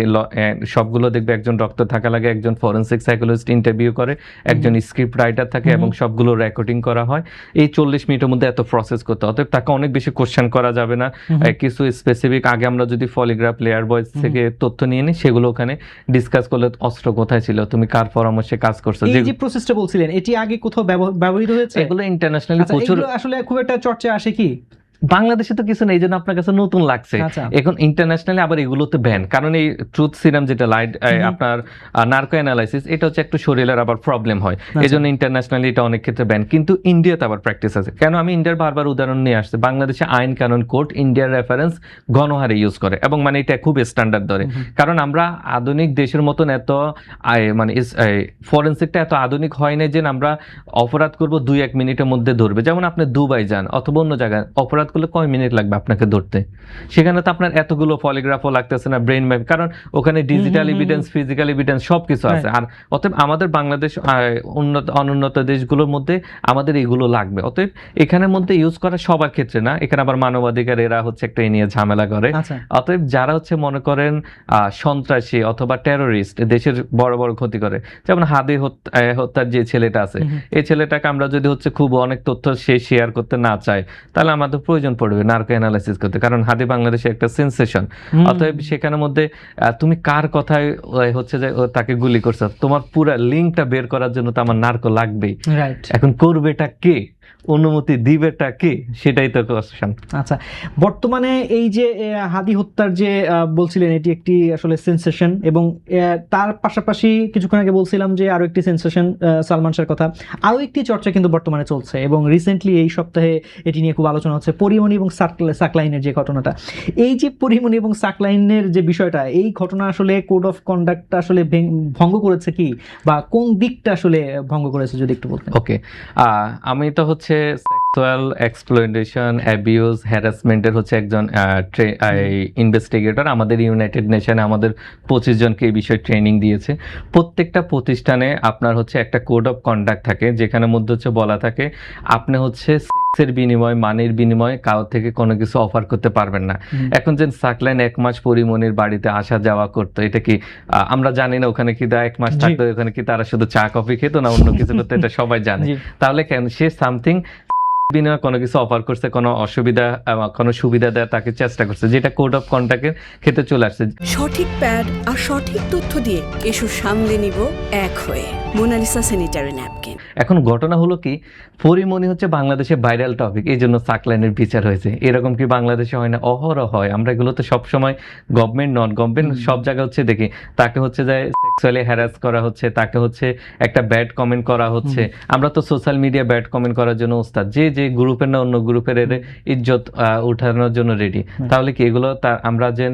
সবগুলো দেখবে, একজন ডক্টর থাকা লাগে, একজন ফরেনসিক সাইকোলজিস্ট ইন্টারভিউ করে, একজন স্ক্রিপ্ট রাইটার থাকে, এবং সবগুলো রেকর্ডিং করা হয়। এই 40 মিনিটের মধ্যে এত প্রসেস করতে, অতএব তাকে অনেক বেশি কোশ্চেন করা যাবে না। কিছু স্পেসিফিক আগে আমরা যদি পলিগ্রাফ লেয়ার ভয়েস থেকে তথ্য নিয়ে নিই, সেগুলো ওখানে ডিসকাস করলে অস্ত্র কোথায় ছিল, তুমি কার পরামর্শে কাজ করছো, এই যে প্রসেসটা বলছিলেন এটি আগে কোথাও ব্যবহৃত হয়েছে? এগুলো ইন্টারন্যাশনালি আচ্ছা, প্রচুর, এগুলো আসলে খুব একটা চর্চা আসে কি? বাংলাদেশে তো কিছু নেই, এই জন্য আপনার কাছে নতুন লাগছে। আচ্ছা। এখন ইন্টারন্যাশনালি আবার এগুলোতে ব্যান, কারণ এই ট্রুথ সিরাম যেটা আপনার নার্কো অ্যানালাইসিস, এটা হচ্ছে একটু শরীরের আবার প্রবলেম হয়, এই জন্য ইন্টারন্যাশনালি এটা অনেক ক্ষেত্রে ব্যান। কিন্তু ইন্ডিয়াতে আবার প্র্যাকটিস আছে। কেন আমি ইন্ডিয়ার বারবার উদাহরণ নিয়ে আসছি, বাংলাদেশে আইন কানুন কোর্ট ইন্ডিয়ার রেফারেন্স গণহারে ইউজ করে, এবং মানে এটা খুব স্ট্যান্ডার্ড ধরে, কারণ আমরা আধুনিক দেশের মতন এত মানে ফরেন্সিকটা এত আধুনিক হয় না যে আমরা অপরাধ করব 2-1 মিনিটের মধ্যে ধরবে। যেমন আপনি দুবাই যান অথবা অন্য জায়গায়, অপরাধ করলে কয় মিনিট লাগবে আপনাকে ধরতে, সেখানে তো আপনার এতগুলো পলিগ্রাফও লাগতেছে না, ব্রেন ম্যাপ, কারণ ওখানে ডিজিটাল এভিডেন্স, ফিজিক্যাল এভিডেন্স সবকিছু আছে। আর অতএব আমাদের বাংলাদেশ অনুন্নত দেশগুলোর মধ্যে আমাদের এগুলো লাগবে, অতএব এখানের মধ্যে ইউজ করা সবার ক্ষেত্রে না। এখানে আবার মানবাধিকার এরা হচ্ছে একটা এই নিয়ে ঝামেলা করে। অতএব যারা হচ্ছে মনে করেন সন্ত্রাসী অথবা টেরোরিস্ট, দেশের বড় বড় ক্ষতি করে, যেমন হাদি হত্যার যে ছেলেটা আছে, এই ছেলেটাকে আমরা যদি হচ্ছে খুব অনেক তথ্য সে শেয়ার করতে না চায়, তাহলে আমাদের প্রয়োজন পড়বে নার্কো অ্যানালাইসিস করতে, কারণ হাদি বাংলাদেশে একটা সেন্সেশন। অতএব সেখানের মধ্যে তুমি কার কথায় হচ্ছে যে তাকে গুলি করছো, তোমার পুরো লিঙ্কটা বের করার জন্য তো আমার নার্কো লাগবেই। এখন করবেটা কে, অনুমতি দিবেটা কে, সেটাই তো কোশ্চেন। আচ্ছা, বর্তমানে এই যে হাদি হত্যার যে বলছিলেন এটি একটি আসলে সেন্সেশন, এবং তার পাশাপাশি কিছুক্ষণ আগে বলছিলাম যে আরো একটি সেন্সেশন সালমান শাহর কথা, আরো একটি চর্চা কিন্তু বর্তমানে চলছে, এবং রিসেন্টলি এই সপ্তাহে এটি নিয়ে খুব আলোচনা হচ্ছে, পরিমণি এবং সাকলাইনের যে ঘটনাটা। এই যে পরিমণি এবং সাকলাইনের যে বিষয়টা, এই ঘটনা আসলে কোড অফ কন্ডাক্ট আসলে ভঙ্গ করেছে কি, বা কোন দিকটা আসলে ভঙ্গ করেছে যদি একটু বলতেন। ওকে, আমি তো হচ্ছে সেক্সুয়াল এক্সপ্লয়টেশন, অ্যাবিউজ, হ্যারাসমেন্টের হচ্ছে একজন ইনভেস্টিগেটর। আমাদের ইউনাইটেড নেশনে আমাদের 25 জনকে এই বিষয়ে ট্রেনিং দিয়েছে। প্রত্যেকটা প্রতিষ্ঠানে আপনার হচ্ছে একটা কোড অফ কন্ডাক্ট থাকে, যেখানে মধ্যে হচ্ছে বলা থাকে আপনি হচ্ছে সেক্সের বিনিময়, মানির বিনিময়ে কারো থেকে কোনো কিছু অফার করতে পারবেন না। এখন যে সাকলাইন 1 মাস পরিমণির বাড়িতে আসা যাওয়া করতো, এটা কি আমরা জানি না ওখানে কি 1 মাস থাকতো, ওখানে কি তারা শুধু চা কফি খেত না অন্য কিছু করতো, এটা সবাই জানে। তাহলে কেন সে সামথিং বিনিময়ে কোনো কিছু অফার করছে, কোনো অসুবিধা, কোনো সুবিধা দেওয়া তাকে চেষ্টা করছে, যেটা কোড অফ কন্ডাক্টের ক্ষেত্রে চলে আসছে। সঠিক প্যাড আর সঠিক তথ্য দিয়ে এসব সামলে নিব এক হয়ে। Monalisa sanitary napkin. এখন ঘটনা হলো কি, পরিমণি হচ্ছে বাংলাদেশে ভাইরাল টপিক, এই জন্য সাকলাইনের বিচার হয়েছে। এরকম কি বাংলাদেশে হয় না? অহরহ হয়। আমরা এগুলো তো সবসময় গভর্নমেন্ট নন গভর্নমেন্ট সব জায়গায় হচ্ছে দেখি, তাকে হচ্ছে যে সেক্সুয়ালি হ্যারাস করা হচ্ছে, তাকে হচ্ছে একটা ব্যাড কমেন্ট করা হচ্ছে। আমরা তো সোশ্যাল মিডিয়া ব্যাড কমেন্ট করার জন্য ওস্তাদ, যে যে গ্রুপের না অন্য গ্রুপের এর ইজ্জত উঠানোর জন্য রেডি। তাহলে কি এগুলো আমরা যে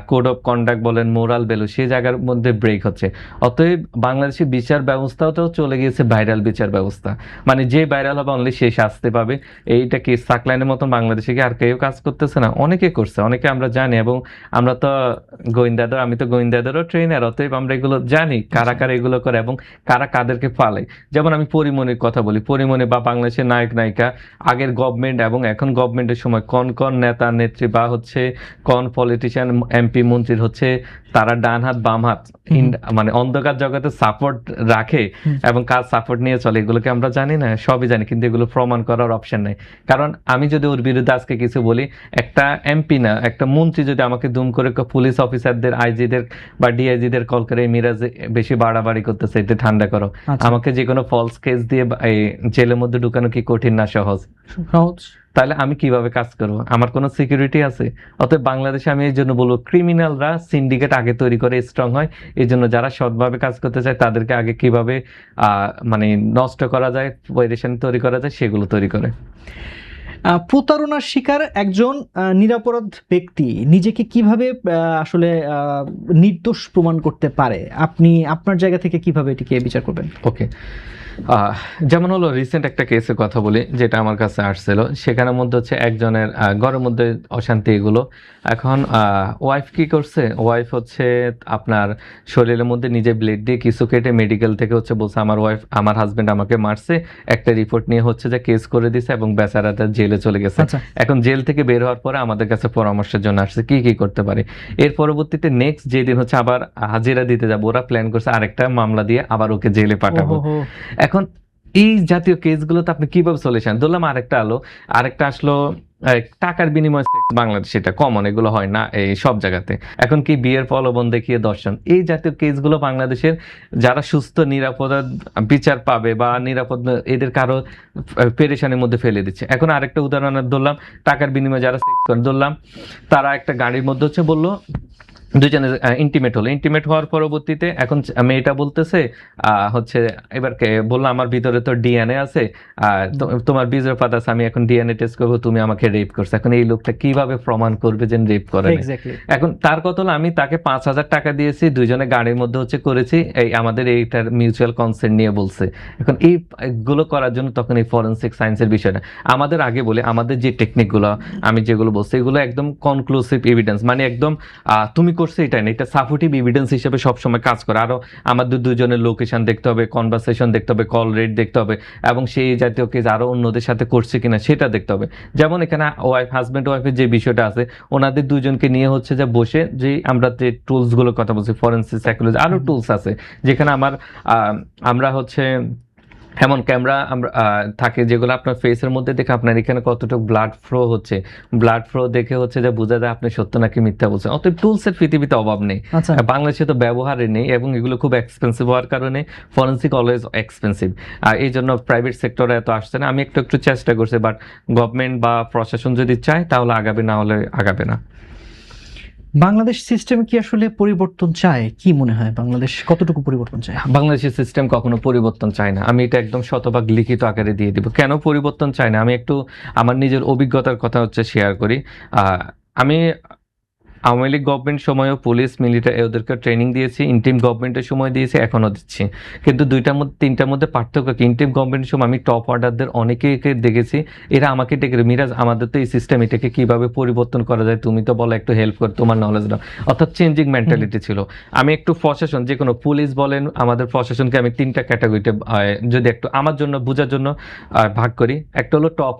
কোড অফ কন্ডাক্ট বলেন, মোরাল ভ্যালু, সেই জায়গার মধ্যে ব্রেক হচ্ছে। অতএব বাংলাদেশের বিচার ব্যবস্থাটাও চলে গিয়েছে ভাইরাল বিচার ব্যবস্থা, মানে যে ভাইরাল হবে অনলি সে শাস্তি পাবে। এইটা কি সাকলাইনের মতন বাংলাদেশে কি আর কেউ কাজ করতেছে না? অনেকে করছে, অনেকে আমরা জানি, এবং আমরা তো গোয়েন্দাদের, আমি তো গোয়েন্দাদেরও ট্রেনার, অতএব আমরা এগুলো জানি কারা কারা এগুলো করে এবং কারা কাদেরকে পালে। যেমন আমি পরিমণির কথা বলি, পরিমণি বা বাংলাদেশের নায়ক নায়িকা আগের গভর্নমেন্ট এবং এখন গভর্নমেন্টের সময় কোন কোন নেতা নেত্রী বা হচ্ছে কোন পলিটিশিয়ান এমপি মন্ত্রীর হচ্ছে তারা ডান হাত বাম হাত মানে অন্ধকার জগতে সাপোর্ট রাখে এবং কাজ সাপোর্ট নিয়ে চলে, এগুলোকে আমরা জানি না? সবই জানি, কিন্তু এগুলো প্রমাণ করার অপশন নেই। কারণ আমি যদি ওর বিরুদ্ধে আজকে কিছু বলি, একটা এমপি না একটা মন্ত্রী যদি আমাকে দুম করে পুলিশ অফিসারদের, আইজিদের বা ডিআইজিদের কল করে মিরাজ বেশি বাড়াবাড়ি করতেছে, এটা ঠান্ডা করো, আমাকে যে কোনো ফলস কেস দিয়ে এই জেলের মধ্যে ঢুকানো কি কঠিন না সহজ? তাহলে আমি কিভাবে কাজ করব? আমার কোনো সিকিউরিটি আছে? অতএব বাংলাদেশে আমি এই জন্য বলবো, ক্রিমিনালরা সিন্ডিকেট আগে তৈরি করে স্ট্রং হয়। এই জন্য যারা সৎভাবে কাজ করতে চায় তাদেরকে আগে কিভাবে মানে নষ্ট করা যায়, পরিবেশন তৈরি করা যায়, সেগুলো তৈরি করে। প্রতারণার শিকার একজন নিরপরাধ ব্যক্তি নিজেকে কিভাবে আসলে নির্দোষ প্রমাণ করতে পারে? আপনি আপনার জায়গা থেকে কিভাবে এটিকে বিচার করবেন? ওকে, যেমন হলো রিসেন্ট একটা কেসের কথা বলি, যেটা আমার কাছে আসছিল। সেখানের মধ্যে হচ্ছে একজনের ঘরের মধ্যে অশান্তি এগুলো। এখন ওয়াইফ কি করছে, ওয়াইফ হচ্ছে আপনার শরীরের মধ্যে নিজে ব্লেড দিয়ে কিছু কেটে মেডিকেল থেকে হচ্ছে বলছে আমার ওয়াইফ, আমার হাজবেন্ড আমাকে মারছে, একটা রিপোর্ট নিয়ে হচ্ছে যে কেস করে দিছে এবং বেচারাটা জেলে চলে গেছে। এখন জেল থেকে বের হওয়ার পরে আমাদের কাছে পরামর্শের জন্য আসছে কি কি করতে পারে। এর পরবর্তীতে নেক্সট যেদিন হচ্ছে আবার হাজিরা দিতে যাবো, ওরা প্ল্যান করছে আরেকটা মামলা দিয়ে আবার ওকে জেলে পাঠাবো। এখন এই জাতীয় কেসগুলোতে আপনি কিভাবে সলিউশন? ধরলাম আরেকটা আসলো টাকার বিনিময়ে সেক্স, বাংলাদেশ এটা কমন, এগুলো হয় না এই সব জায়গাতে। এখন কি বিয়ের প্রলোভন দেখিয়ে দর্শন, এই জাতীয় কেসগুলো বাংলাদেশের যারা সুস্থ নিরাপদ বিচার পাবে বা নিরাপদ, এদের কারো পেরেশানির মধ্যে ফেলে দিচ্ছে। এখন আরেকটা উদাহরণ ধরলাম, টাকার বিনিময়ে যারা সেক্স করে, ধরলাম তারা একটা গাড়ির মধ্যে হচ্ছে বললো দুজনে ইন্টিমেট হওয়ার পরবর্তীতে এখন মেয়েটা বলতেছে হচ্ছে এবারকে বললো আমার ভিতরে তো ডিএনএ আছে, তোমার বীজের পাতা আছে, আমি এখন ডিএনএ টেস্ট করবো, তুমি আমাকে রেপ করছো। এখন এই লোকটা কিভাবে প্রমাণ করবে যে রেপ করে? এখন তার কথা হলো আমি তাকে 5,000 টাকা দিয়েছি, দুইজনে গাড়ির মধ্যে হচ্ছে করেছি, এই আমাদের এইটার মিউচুয়াল কনসেন্ট নিয়ে বলছে। এখন এইগুলো করার জন্য তখন এই ফরেনসিক সায়েন্সের বিষয়টা আমাদের আগে বলে, আমাদের যে টেকনিকগুলো আমি যেগুলো বলছি এগুলো একদম কনক্লুসিভ এভিডেন্স, মানে একদম তুমি করছে এটা না, এটা সাপোর্টিভ এভিডেন্স হিসেবে সবসময় কাজ করে। আরো আমাদের দুজনের লোকেশন দেখতে হবে, কনভারসেশন দেখতে হবে, কল রেট দেখতে হবে, এবং সেই জাতীয় কেস আরো অন্যদের সাথে করছে কিনা সেটা দেখতে হবে। যেমন এখানে হাজব্যান্ড ওয়াইফের যে বিষয়টা আছে, ওনাদের দুজনকে নিয়ে হচ্ছে যে বসে যে আমরা যে টুলস গুলোর কথা বলছি, ফরেনসিক সাইকোলজি, আরো টুলস আছে যেখানে আমরা হচ্ছে এমন ক্যামেরা আমরা থাকে যেগুলো আপনার ফেসের মধ্যে দেখে আপনার এখানে কতটুকু ব্লাড ফ্লো হচ্ছে, ব্লাড ফ্লো দেখে হচ্ছে যে বোঝা যায় আপনি সত্য নাকি মিথ্যা বলছেন। অতএব টুলসের পৃথিবীতে অভাব নেই, বাংলাদেশে তো ব্যবহারে নেই, এবং এগুলো খুব এক্সপেন্সিভ হওয়ার কারণে ফরেনসিক অলওয়েজ এক্সপেন্সিভ, এই জন্য প্রাইভেট সেক্টরে এত আসছে না। আমি একটু চেষ্টা করছি, বাট গভর্নমেন্ট বা প্রশাসন যদি চায় তাহলে আগাবে, না হলে আগাবে না। বাংলাদেশ সিস্টেম কি আসলে পরিবর্তন চায়? কি মনে হয় বাংলাদেশ কতটুকু পরিবর্তন চায়? বাংলাদেশের সিস্টেম কখনো পরিবর্তন চায় না, আমি এটা একদম শতভাগ লিখিত আকারে দিয়ে দিব কেন পরিবর্তন চায় না। আমি একটু আমার নিজের অভিজ্ঞতার কথা হচ্ছে শেয়ার করি। আমি আওয়ামী লীগ গভর্নমেন্ট সময়ও পুলিশ মিলিটারি ওদেরকে ট্রেনিং দিয়েছি, ইন্টিম গভর্নমেন্টের সময় দিয়েছি, এখনও দিচ্ছি। কিন্তু তিনটার মধ্যে পার্থক্য কি? ইন্টিম গভর্নমেন্টের সময় আমি টপ অর্ডারদের অনেকেকে দেখেছি, এরা আমাকে ডেকে মিরাজ আমাদের তো এই সিস্টেম, এটাকে কিভাবে পরিবর্তন করা যায়, তুমি তো বলো একটু হেল্প কর, তোমার নলেজ দাও, অর্থাৎ চেঞ্জিং মেন্টালিটি ছিল। আমি একটু প্রশাসন, যে কোনো পুলিশ বলেন, আমাদের প্রশাসনকে আমি 3টা ক্যাটাগরিতে যদি একটু আমার জন্য বোঝার জন্য ভাগ করি। একটা হলো টপ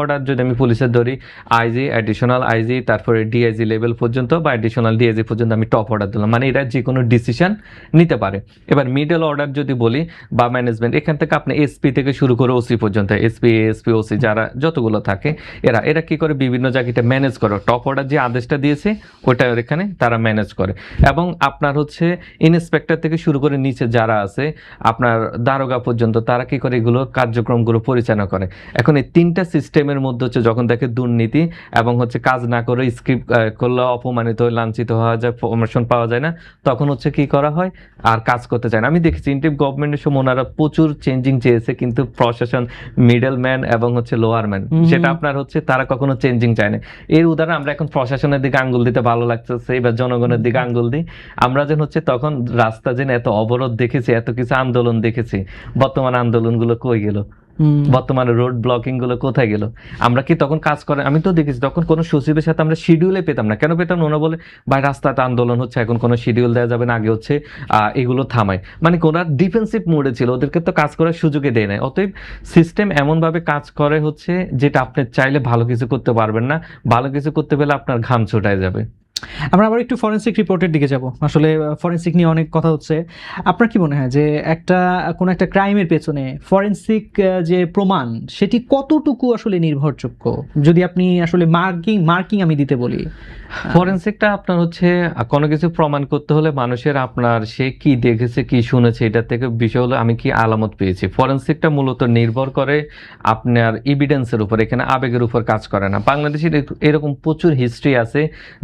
অর্ডার যদি আমি পুলিশের ধরি, আইজি, অ্যাডিশনাল আইজি, তারপরে ডিআইজি লেভেল পর্যন্ত পর্যন্ত বা অ্যাডিশনাল ডিএসি পর্যন্ত আমি টপ অর্ডার দিলাম, মানে এরা যে কোনো ডিসিশন নিতে পারে। এবার মিডল অর্ডার যদি বলি বা ম্যানেজমেন্ট, এখান থেকে আপনি এসপি থেকে শুরু করে ওসি পর্যন্ত, এসপি এসপি ওসি যারা যতগুলো থাকে এরা এরা কি করে বিভিন্ন জায়গাটা ম্যানেজ করে, টপ অর্ডার যে আদেশটা দিয়েছে ওইটা এখানে তারা ম্যানেজ করে। এবং আপনার হচ্ছে ইন্সপেক্টর থেকে শুরু করে নিচে যারা আছে আপনার দারোগা পর্যন্ত তারা কি করে এগুলো কার্যক্রমগুলো পরিচালনা করে। এখন এই তিনটা সিস্টেমের মধ্যে হচ্ছে যখন দেখে দুর্নীতি এবং হচ্ছে কাজ না করে স্ক্রিপ্ট করলে অপমানিত লাঞ্ছিত হওয়া যায়, প্রমোশন পাওয়া যায় না, তখন হচ্ছে কি করা হয় আর কাজ করতে চায় না। আমি দেখেছি ইন্টারিম গভর্নমেন্টের সময় ওনারা প্রচুর চেঞ্জিং চেয়েছে, কিন্তু প্রশাসন মিডল ম্যান এবং হচ্ছে লোয়ার ম্যান সেটা আপনার হচ্ছে তারা কখনো চেঞ্জিং চায় না। এর উদাহরণ আমরা এখন প্রশাসনের দিকে আঙ্গুল দিতে ভালো লাগতেছে, এবার জনগণের দিকে আঙ্গুল দিই। আমরা যেন হচ্ছে তখন রাস্তা যেন এত অবরোধ দেখেছি, এত কিছু আন্দোলন দেখেছি, বর্তমান আন্দোলনগুলো কই গেল, বর্তমানে রোড ব্লকিং গুলো কোথায় গেল? আমরা কি তখন কাজ করে, আমি তো দেখেছি তখন কোনো সচিবের সাথে আমরা শিডিউলে পেতাম না। কেন পেতাম না? ওরা বলে ভাই রাস্তাতে আন্দোলন হচ্ছে, এখন কোনো শিডিউল দেওয়া যাবে না, আগে হচ্ছে এগুলো থামায়। মানে ওরা ডিফেন্সিভ মোডে ছিল, ওদেরকে তো কাজ করার সুযোগে দেয় নাই। অতএব সিস্টেম এমন ভাবে কাজ করে হচ্ছে যেটা আপনি চাইলে ভালো কিছু করতে পারবেন না, ভালো কিছু করতে পেলে আপনার ঘাম ছোটায় যাবে। আমরা আবার একটু ফরেনসিক রিপোর্টের দিকে যাব। আসলে ফরেনসিক নিয়ে অনেক কথা হচ্ছে। আপনার কি মনে হয় যে কোনো একটা ক্রাইমের পেছনে ফরেনসিক যে প্রমাণ সেটি কতটুকু আসলে নির্ভরযোগ্য, যদি আপনি আসলে মার্কিং আমি দিতে বলি? ফরেনসিকটা আপনার হচ্ছে কোনো কিছু প্রমাণ করতে হলে মানুষের আপনার সে কি দেখেছে কি শুনেছে এটা থেকে বিষয় হলো আমি কি আলামত পেয়েছি। ফরেনসিকটা মূলত নির্ভর করে আপনার এভিডেন্সের উপর, এখানে আবেগের উপর কাজ করে না। বাংলাদেশের এরকম প্রচুর হিস্ট্রি আছে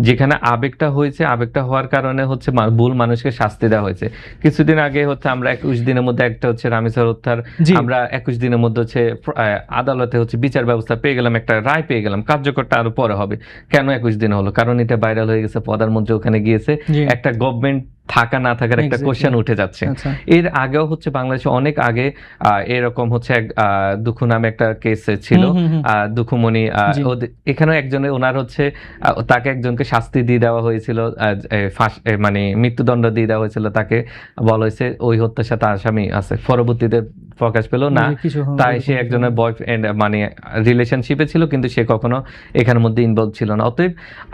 যেখানে আবেগটা হয়েছে, আবেগটা হওয়ার কারণে হচ্ছে ভুল মানুষকে শাস্তি দেওয়া হয়েছে। কিছুদিন আগে হচ্ছে আমরা 21 দিনের মধ্যে একটা হচ্ছে রামিসার হত্যার আমরা 21 দিনের মধ্যে হচ্ছে আদালতে হচ্ছে বিচার ব্যবস্থা পেয়ে গেলাম, একটা রায় পেয়ে গেলাম, কার্যকরটা আরো পরে হবে। কেন 21 দিন হলো? কারণ এটা ভাইরাল হয়ে গেছে, প্রধানমন্ত্রী ওখানে গিয়েছে, একটা গভর্নমেন্ট থাকা না থাকার একটা কোশ্চেন উঠে যাচ্ছে। এর আগেও হচ্ছে বাংলাদেশে অনেক আগে এরকম হচ্ছে দুখু নামে একটা কেস ছিল, দুখুমণি, এখানেও একজনের ওনার হচ্ছে তাকে একজনকে শাস্তি দিয়ে দেওয়া হয়েছিল, মানে মৃত্যুদণ্ড দিয়ে দেওয়া হয়েছিল, তাকে বলা হয়েছে ওই হত্যার সাথে আসামি আছে, পরবর্তীতে প্রকাশ পেল না, তাই সে একজনের বয়ফ্রেন্ড মানে রিলেশনশিপে ছিল, কিন্তু সে কখনো এখানের মধ্যে ইনভলভ ছিল না। অতএব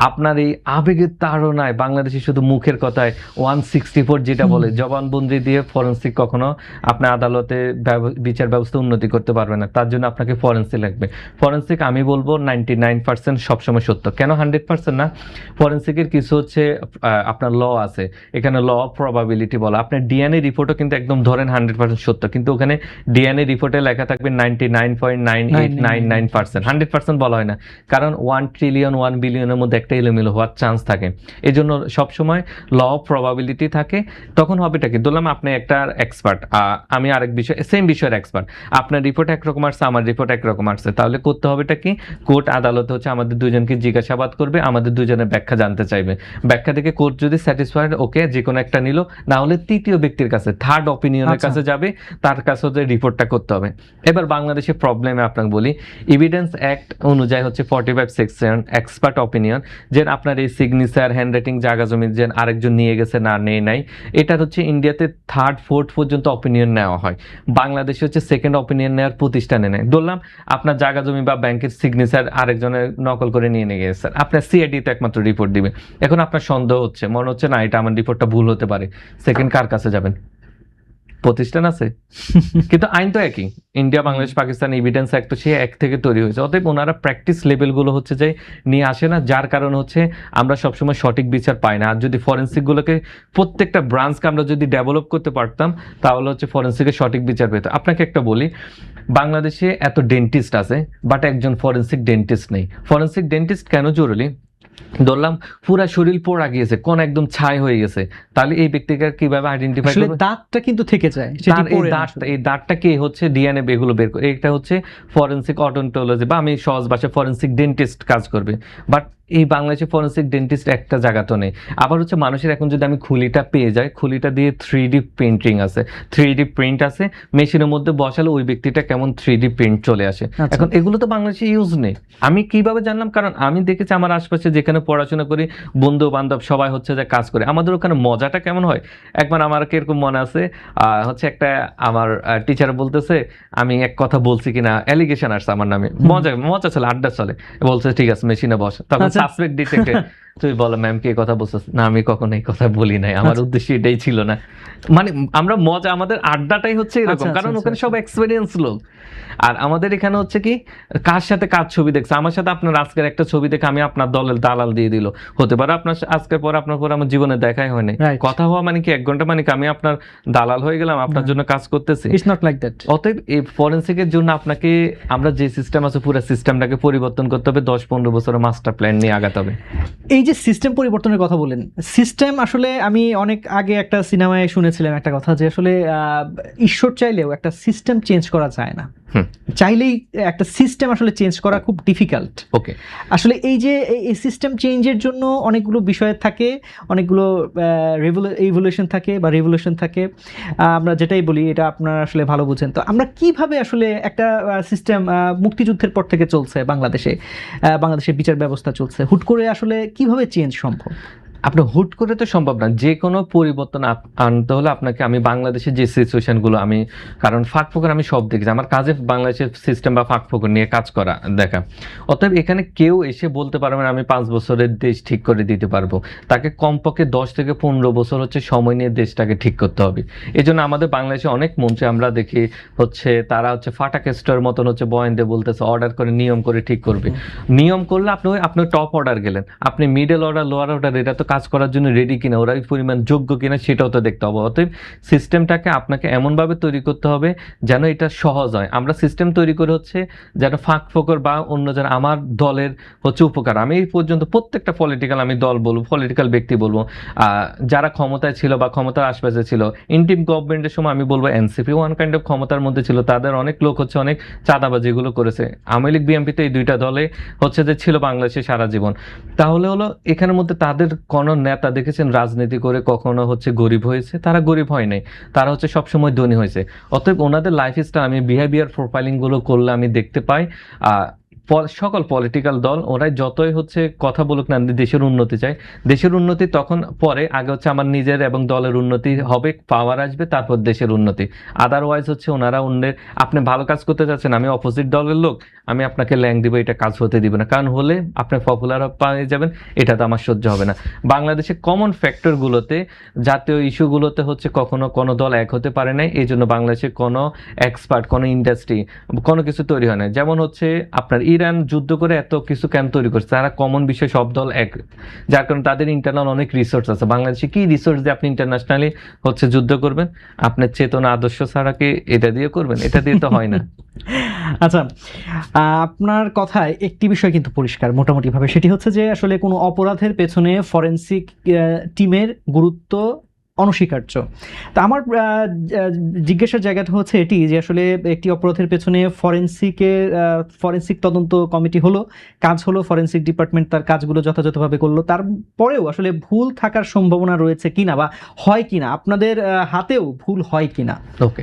আপনার এই আবেগের তাড়নায় বাংলাদেশে শুধু মুখের কথায় 164 যেটা বলে জবানবন্দি দিয়ে ফরেনসিক কখনো আপনার আদালতে বিচার ব্যবস্থা উন্নতি করতে পারবে না। তার জন্য আপনাকে ফরেনসিক লাগবে। ফরেনসিক আমি বলবো 99% সবসময় সত্য। কেন 100% না? ফরেনসিকের কিছু হচ্ছে আপনার ল আছে, এখানে ল অফ প্রবাবিলিটি বলা। আপনার ডিএনএ রিপোর্টও কিন্তু একদম ধরেন 100% সত্য, কিন্তু ওখানে ডিএনএ রিপোর্টে লেখা থাকবে 99.9899%, 100% বলা হয় না, কারণ 1 ট্রিলিয়ন 1 বিলিয়নের মধ্যে একটা এলোমেলো হওয়ার চান্স থাকে। এই জন্য সবসময় ল অফ প্রবাবিলিটি থাকে। তখন হবেটা কি, ধরলাম আপনি একটা এক্সপার্ট, আমি আরেক বিষয় সেম বিষয়ের এক্সপার্ট, আপনার রিপোর্ট একরকম আসছে, আমার রিপোর্ট একরকম আসছে, তাহলে করতে হবেটা কি, কোর্ট আদালতে হচ্ছে আমাদের দুজনকে জিজ্ঞাসাবাদ করবে, আমাদের দুজনের ব্যাখ্যা জানতে চাইবে, ব্যাখ্যা থেকে কোর্ট যদি স্যাটিসফাইড ওকে যে কোনো একটা নিল, না হলে তৃতীয় ব্যক্তির কাছে থার্ড অপিনিয়নের কাছে যাবে, তার কাছে হচ্ছে রিপোর্টটা করতে হবে। এবার বাংলাদেশের প্রবলেমে আপনাকে বলি, এভিডেন্স অ্যাক্ট অনুযায়ী হচ্ছে 45 সেকশন এক্সপার্ট অপিনিয়ন, যে আপনার এই সিগনেচার হ্যান্ডরাইটিং জায়গা জমি যে আরেকজন নিয়ে গেছে না নেই নাই, এটা হচ্ছে ইন্ডিয়াতে 3rd 4th পর্যন্ত অপিনিয়ন নেওয়া হয়, বাংলাদেশে হচ্ছে 2nd অপিনিয়ন নেওয়ার প্রতিষ্ঠানে নেয়। ধরলাম আপনার জায়গা জমি বা ব্যাংকের সিগনেচার আরেকজনের নকল করে নিয়ে গেছে, স্যার আপনার সিআইডি তে একমাত্র রিপোর্ট দিবে। এখন আপনার সন্দেহ হচ্ছে, মনে হচ্ছে না এটা আমার রিপোর্টটা ভুল হতে পারে, সেকেন্ড কার কাছে যাবেন? প্রতিষ্ঠান আছে, কিন্তু আইন তো একই। India Bangladesh Pakistan evidence act সেই এক থেকে তৈরি হয়েছে। অতএব ওনারা প্র্যাকটিস লেভেলগুলো হচ্ছে যে নিয়ে আসে না, যার কারণ হচ্ছে আমরা সবসময় সঠিক বিচার পাই না। আর যদি ফরেন্সিকগুলোকে প্রত্যেকটা ব্রাঞ্চকে আমরা যদি ডেভেলপ করতে পারতাম, তাহলে হচ্ছে ফরেন্সিকের সঠিক বিচার পেত। আপনাকে একটা বলি, বাংলাদেশে এত ডেন্টিস্ট আছে বাট একজন ফরেন্সিক ডেন্টিস্ট নেই। ফরেন্সিক ডেন্টিস্ট কেন জরুরি? ধরলাম পুরা শরীর পোড়া গিয়েছে, কোন একদম ছাই হয়ে গেছে, তাহলে এই ব্যক্তিকে কিভাবে আইডেন্টিফাই করবে? দাঁতটা কিন্তু থেকে যায়, এই দাঁতটা কি হচ্ছে ডিএনএ এগুলো বের করে, এটা হচ্ছে ফরেনসিক অডন্টোলজি বা আমি সহজ ভাষায় ফরেনসিক ডেন্টিস্ট কাজ করবে। বাট এই বাংলাদেশে ফরেনসিক ডেন্টিস্ট একটা জায়গা তো নেই। আবার হচ্ছে মানুষের এখন যদি আমি খুলিটা পেয়ে যাই, খুলিটা দিয়ে 3D প্রিন্টিং আছে, 3D প্রিন্ট আছে, মেশিনের মধ্যে বসালে ওই ব্যক্তিটা কেমন 3D প্রিন্ট চলে আসে। এখন এগুলো তো বাংলাদেশে ইউজ নেই। আমি কিভাবে জানলাম? কারণ আমি দেখেছি আমার আশপাশে যেখানে পড়াশোনা করি, বন্ধু বান্ধব সবাই হচ্ছে যে কাজ করে, আমাদের ওখানে মজাটা কেমন হয়। একবার আমার কিরকম মনে আছে, হচ্ছে একটা আমার টিচার বলতেছে আমি এক কথা বলছি কিনা, অ্যালিগেশন আসছে আমার নামে, মজা ছিল, আড্ডা চলে, বলছে ঠিক আছে মেশিনে বস, তখন সাসপেক্ট ডিটেক্টেড তুই বলো ম্যাম কে কথা বলছিস, না আমি কখনো এই কথা বলি নাই, আমার উদ্দেশ্য এটাই ছিল না। মানে আমরা মজা, আমাদের আড্ডাটাই হচ্ছে এরকম, কারণ ওখানে সব এক্সপেরিয়েন্স লোক। আর আমাদের এখানে হচ্ছে কি, কার সাথে কার ছবি দেখছে, আমার সাথে আপনার আজকের একটা ছবি দেখে আমি আপনার দলের দালাল দিয়ে দিল, হতে পারে আপনার আজকের পর আপনার পর আমার জীবনে দেখাই হয়নি, Right. কথা হওয়া মানে কি 1 ঘন্টা মানে কি আমি আপনার দালাল হয়ে গেলাম, আপনার জন্য কাজ করতেছি? It's not like that. অতএব এই ফরেন্সিকের জন্য আপনাকে, আমরা যে সিস্টেম আছে পুরো সিস্টেমটাকে পরিবর্তন করতে হবে, 10-15 বছরের মাস্টার প্ল্যান নিয়ে আগাতে হবে। এই যে সিস্টেম পরিবর্তনের কথা বলেন, সিস্টেম আসলে আমি অনেক আগে একটা সিনেমায় শুনেছিলাম একটা কথা, যে আসলে ঈশ্বর চাইলেও একটা সিস্টেম চেঞ্জ করা যায় না। চাইলেই একটা সিস্টেম আসলে চেঞ্জ করা খুব ডিফিকাল্ট। ওকে, আসলে এই যে এই সিস্টেম চেঞ্জের জন্য অনেকগুলো বিষয় থাকে, অনেকগুলো ইভলিউশন থাকে বা রেভলিউশন থাকে, আমরা যেটাই বলি এটা আপনারা আসলে ভালো বুঝেন। তো আমরা কিভাবে আসলে একটা সিস্টেম মুক্তিযুদ্ধের পর থেকে চলছে বাংলাদেশে, বাংলাদেশের বিচার ব্যবস্থা চলছে, হুট করে আসলে কিভাবে চেঞ্জ সম্ভব? আপনি হুট করে তো সম্ভব না, যে কোনো পরিবর্তন আনতে হলে আপনাকে, আমি বাংলাদেশের যে সিচুয়েশনগুলো, আমি কারণ ফাঁক ফোকর আমি সব দেখছি, আমার কাজে বাংলাদেশের সিস্টেম বা ফাঁক ফোকর নিয়ে কাজ করা দেখা। অতএব এখানে কেউ এসে বলতে পারবে না আমি 5 বছরের দেশ ঠিক করে দিতে পারবো, তাকে কমপক্ষে 10 থেকে 15 বছর হচ্ছে সময় নিয়ে দেশটাকে ঠিক করতে হবে। এই জন্য আমাদের বাংলাদেশে অনেক মন্ত্রী আমরা দেখি হচ্ছে, তারা হচ্ছে ফাটাকেস্টার মতন হচ্ছে বয়ান দিয়ে বলতেছে অর্ডার করে নিয়ম করে ঠিক করবে। নিয়ম করলে আপনি টপ অর্ডার গেলেন, আপনি মিডল অর্ডার লোয়ার অর্ডার এটা তো কাজ করার জন্য রেডি কিনা, ওরা পরিমাণ যোগ্য কিনা সেটাও তো দেখতে হবে। অতএব সিস্টেমটাকে আপনাকে এমনভাবে তৈরি করতে হবে যেন এটা সহজ হয়। আমরা সিস্টেম তৈরি করে হচ্ছে যেন ফাঁক ফোকর বা অন্য যেন আমার দলের হচ্ছে উপকার। আমি এই পর্যন্ত প্রত্যেকটা পলিটিক্যাল, আমি দল বলবো, পলিটিক্যাল ব্যক্তি বলবো, যারা ক্ষমতায় ছিল বা ক্ষমতার আশপাশে ছিল, ইন্টিম গভর্নমেন্টের সময় আমি বলবো এনসিপি ওয়ান কাইন্ড অফ ক্ষমতার মধ্যে ছিল, তাদের অনেক লোক হচ্ছে অনেক চাঁদাবাজি এগুলো করেছে। আওয়ামী লীগ বিএনপিতে এই দুইটা দলে হচ্ছে যে ছিল বাংলাদেশে সারা জীবন। তাহলে হলো এখানের মধ্যে তাদের কোনো নেতা দেখেছেন রাজনীতি করে কখনো হচ্ছে গরিব হয়েছে? তারা গরিব হয় নাই, তারা হচ্ছে সবসময় ধনী হয়েছে। অতএব ওনাদের লাইফস্টাইল, আমি বিহেভিয়ার প্রোফাইলিং গুলো করলে আমি দেখতে পাই সকল পলিটিক্যাল দল ওরাই যতই হচ্ছে কথা বলুক না দেশের উন্নতি চাই, দেশের উন্নতি তখন পরে, আগে হচ্ছে আমার নিজের এবং দলের উন্নতি হবে, পাওয়ার আসবে, তারপর দেশের উন্নতি। আদারওয়াইজ হচ্ছে ওনারা অন্যের, আপনি ভালো কাজ করতে চাচ্ছেন, আমি অপোজিট দলের লোক, আমি আপনাকে ল্যাং দিব, এটা কাজ হতে দিব না, কারণ হলে আপনি পপুলার পেয়ে যাবেন, এটা তো আমার সহ্য হবে না। বাংলাদেশে কমন ফ্যাক্টরগুলোতে, জাতীয় ইস্যুগুলোতে হচ্ছে কখনো কোনো দল এক হতে পারে নাই, এই জন্য বাংলাদেশে কোনো এক্সপার্ট, কোনো ইন্ডাস্ট্রি, কোনো কিছু তৈরি হয় না। যেমন হচ্ছে আপনার ইরান যুদ্ধ করে এত কিছু কেন তৈরি করছে, তারা কমন বিষয় সব দল এক, যার কারণে তাদের ইন্টারনাল অনেক রিসোর্স আছে। বাংলাদেশে কি রিসোর্স দিয়ে আপনি ইন্টারন্যাশনালি হচ্ছে যুদ্ধ করবেন? আপনার চেতনা আদর্শ ছাড়া কি এটা দিয়ে করবেন? এটা দিয়ে তো হয় না। আচ্ছা, আপনার কথায় একটি বিষয় কিন্তু পরিষ্কার মোটামুটি ভাবে, সেটি হচ্ছে যে আসলে কোনো অপরাধের পেছনে ফরেনসিক টিমের গুরুত্ব অনস্বীকার্য। তা আমার জিজ্ঞাসার জায়গাটা হচ্ছে এটি, যে আসলে একটি অপরাধের পেছনে ফরেনসিক তদন্ত কমিটি হলো, কাজ হলো, ফরেনসিক ডিপার্টমেন্ট তার কাজগুলো যথাযথভাবে করলো, তারপরেও আসলে ভুল থাকার সম্ভাবনা রয়েছে কিনা বা হয় কিনা, আপনাদের হাতেও ভুল হয় কিনা? ওকে,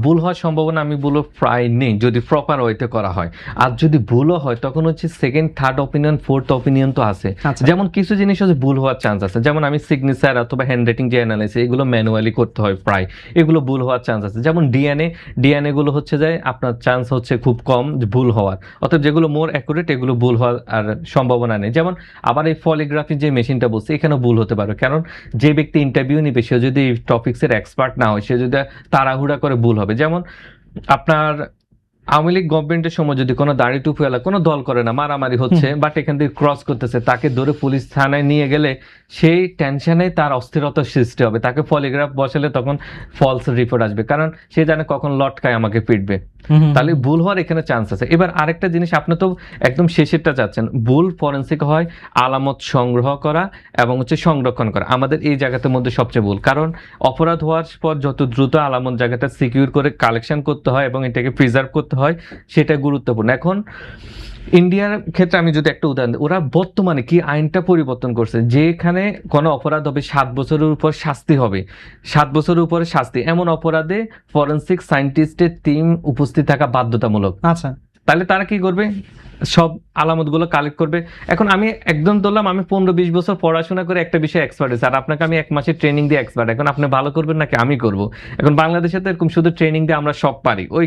ভুল হওয়ার সম্ভাবনা আমি বলবো প্রায় নেই, যদি প্রপার ওয়েতে করা হয়। আর যদি ভুলও হয় তখন হচ্ছে second, third opinion, fourth opinion তো আছে। আচ্ছা। যেমন কিছু জিনিস হচ্ছে ভুল হওয়ার চান্স আছে, যেমন আমি সিগনেচার অথবা হ্যান্ড রাইটিং যে অ্যানালাইসিস, এগুলো ম্যানুয়ালি করতে হয় প্রায়, এগুলো ভুল হওয়ার চান্স আছে। যেমন ডিএনএ গুলো হচ্ছে যায় আপনার চান্স হচ্ছে খুব কম ভুল হওয়ার, অর্থাৎ যেগুলো মোর অ্যাকুরেট এগুলো ভুল হওয়ার আর সম্ভাবনা নেই। যেমন আবার এই পলিগ্রাফি যে মেশিনটা বলছে, এখানেও ভুল হতে পারে, কারণ যে ব্যক্তি ইন্টারভিউ নিবে সে যদি টপিক্সের এক্সপার্ট না হয়, সে যদি তাড়াহুড়া করে ভুল হবে। যেমন আপনার আওয়ামী লীগ গভর্নমেন্টের সময় যদি কোনো দাড়ি টুপিওয়ালা, কোনো দল করে না, মারামারি হচ্ছে, বাট এখান থেকে ক্রস করতেছে, তাকে ধরে পুলিশ থানায় নিয়ে গেলে সেই টেনশনে তার অস্থিরতার সৃষ্টি হবে, তাকে পলিগ্রাফ বসালে তখন ফলস রিপোর্ট আসবে, কারণ সে জানে কখন লটকায় আমাকে পিটবে। তাহলে ভুল হওয়ার এখানে চান্স আছে। এবার আরেকটা জিনিস, আপনি তো একদম শেষেরটা চাচ্ছেন, ভুল ফরেন্সিক হয় আলামত সংগ্রহ করা এবং হচ্ছে সংরক্ষণ করা, আমাদের এই জায়গাটার মধ্যে সবচেয়ে ভুল। কারণ অপরাধ হওয়ার পর যত দ্রুত আলামত জায়গাটা সিকিউর করে কালেকশন করতে হয় এবং এটাকে প্রিজার্ভ করতে হয়, সেটা গুরুত্বপূর্ণ। এখন ইন্ডিয়ার ক্ষেত্রে আমি যদি একটা উদাহরণ দিই, ওরা বর্তমানে কি আইনটা পরিবর্তন করছে, যেখানে কোনো অপরাধ হবে 7 বছরের উপর শাস্তি হবে, 7 বছরের উপরে শাস্তি, এমন অপরাধে ফরেনসিক সায়েন্টিস্টের টিম উপস্থিত থাকা বাধ্যতামূলক। আচ্ছা, তাহলে তারা কি করবে? সব আলামতগুলো কালেক্ট করবে। এখন আমি একদম ধরলাম আমি 15-20 বছর পড়াশোনা করে একটা বিষয়ে এক্সপার্ট হয়েছি, আর আপনাকে আমি 1 মাসের ট্রেনিং দিয়ে এক্সপার্ট, এখন আপনি ভালো করবেন নাকি আমি করব? এখন বাংলাদেশে তো এরকম শুধু ট্রেনিং দিয়ে আমরা সব পারি ওই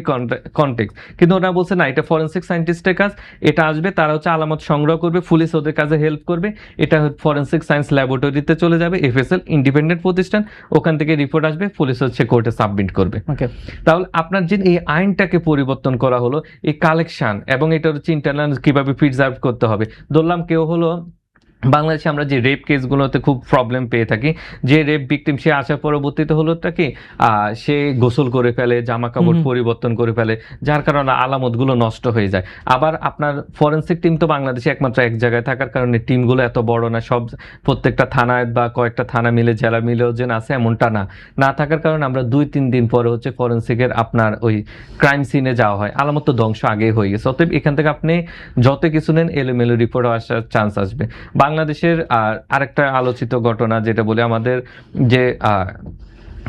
কনটেক্সট, কিন্তু ওরা বলছে না, এটা ফরেনসিক সায়েন্টিস্টের কাজ, এটা আসবে তারা হচ্ছে আলামত সংগ্রহ করবে, পুলিশ ওদের কাজে হেল্প করবে, এটা ফরেনসিক সায়েন্স ল্যাবরেটরিতে চলে যাবে, এফএসএল ইন্ডিপেন্ডেন্ট প্রতিষ্ঠান, ওখান থেকে রিপোর্ট আসবে, পুলিশ হচ্ছে কোর্টে সাবমিট করবে। ওকে, তাহলে আপনার যে এই আইনটাকে পরিবর্তন করা হলো, এই কালেকশন এবং এটা হচ্ছে ইন্টারনাল কিভাবে প্রিজার্ভ করতে হবে। ধরলাম কেউ হলো বাংলাদেশে আমরা যে রেপ কেসগুলোতে খুব প্রবলেম পেয়ে থাকি, যে রেপ ভিকটিম সে আসার পরবর্তীতে হলোটা কি সে গোসল করে ফেলে, জামা কাপড় পরিবর্তন করে ফেলে, যার কারণে আলামতগুলো নষ্ট হয়ে যায়। আবার আপনার ফরেনসিক টিম তো বাংলাদেশে একমাত্র এক জায়গায় থাকার কারণে টিমগুলো এত বড় না, সব প্রত্যেকটা থানায় বা কয়েকটা থানা মিলে জেলা মিলেও যে আছে এমনটা না থাকার কারণে আমরা 2-3 দিন পরে হচ্ছে ফরেনসিকের আপনার ওই ক্রাইম সিনে যাওয়া হয়, আলামত তো ধ্বংস আগেই হয়ে গেছে। অতএব এখান থেকে আপনি যত কিছু নেন এলোমেলো রিপোর্ট আসার চান্স আসবে। বাংলাদেশের আরেকটা আলোচিত ঘটনা যেটা বলে আমাদের যে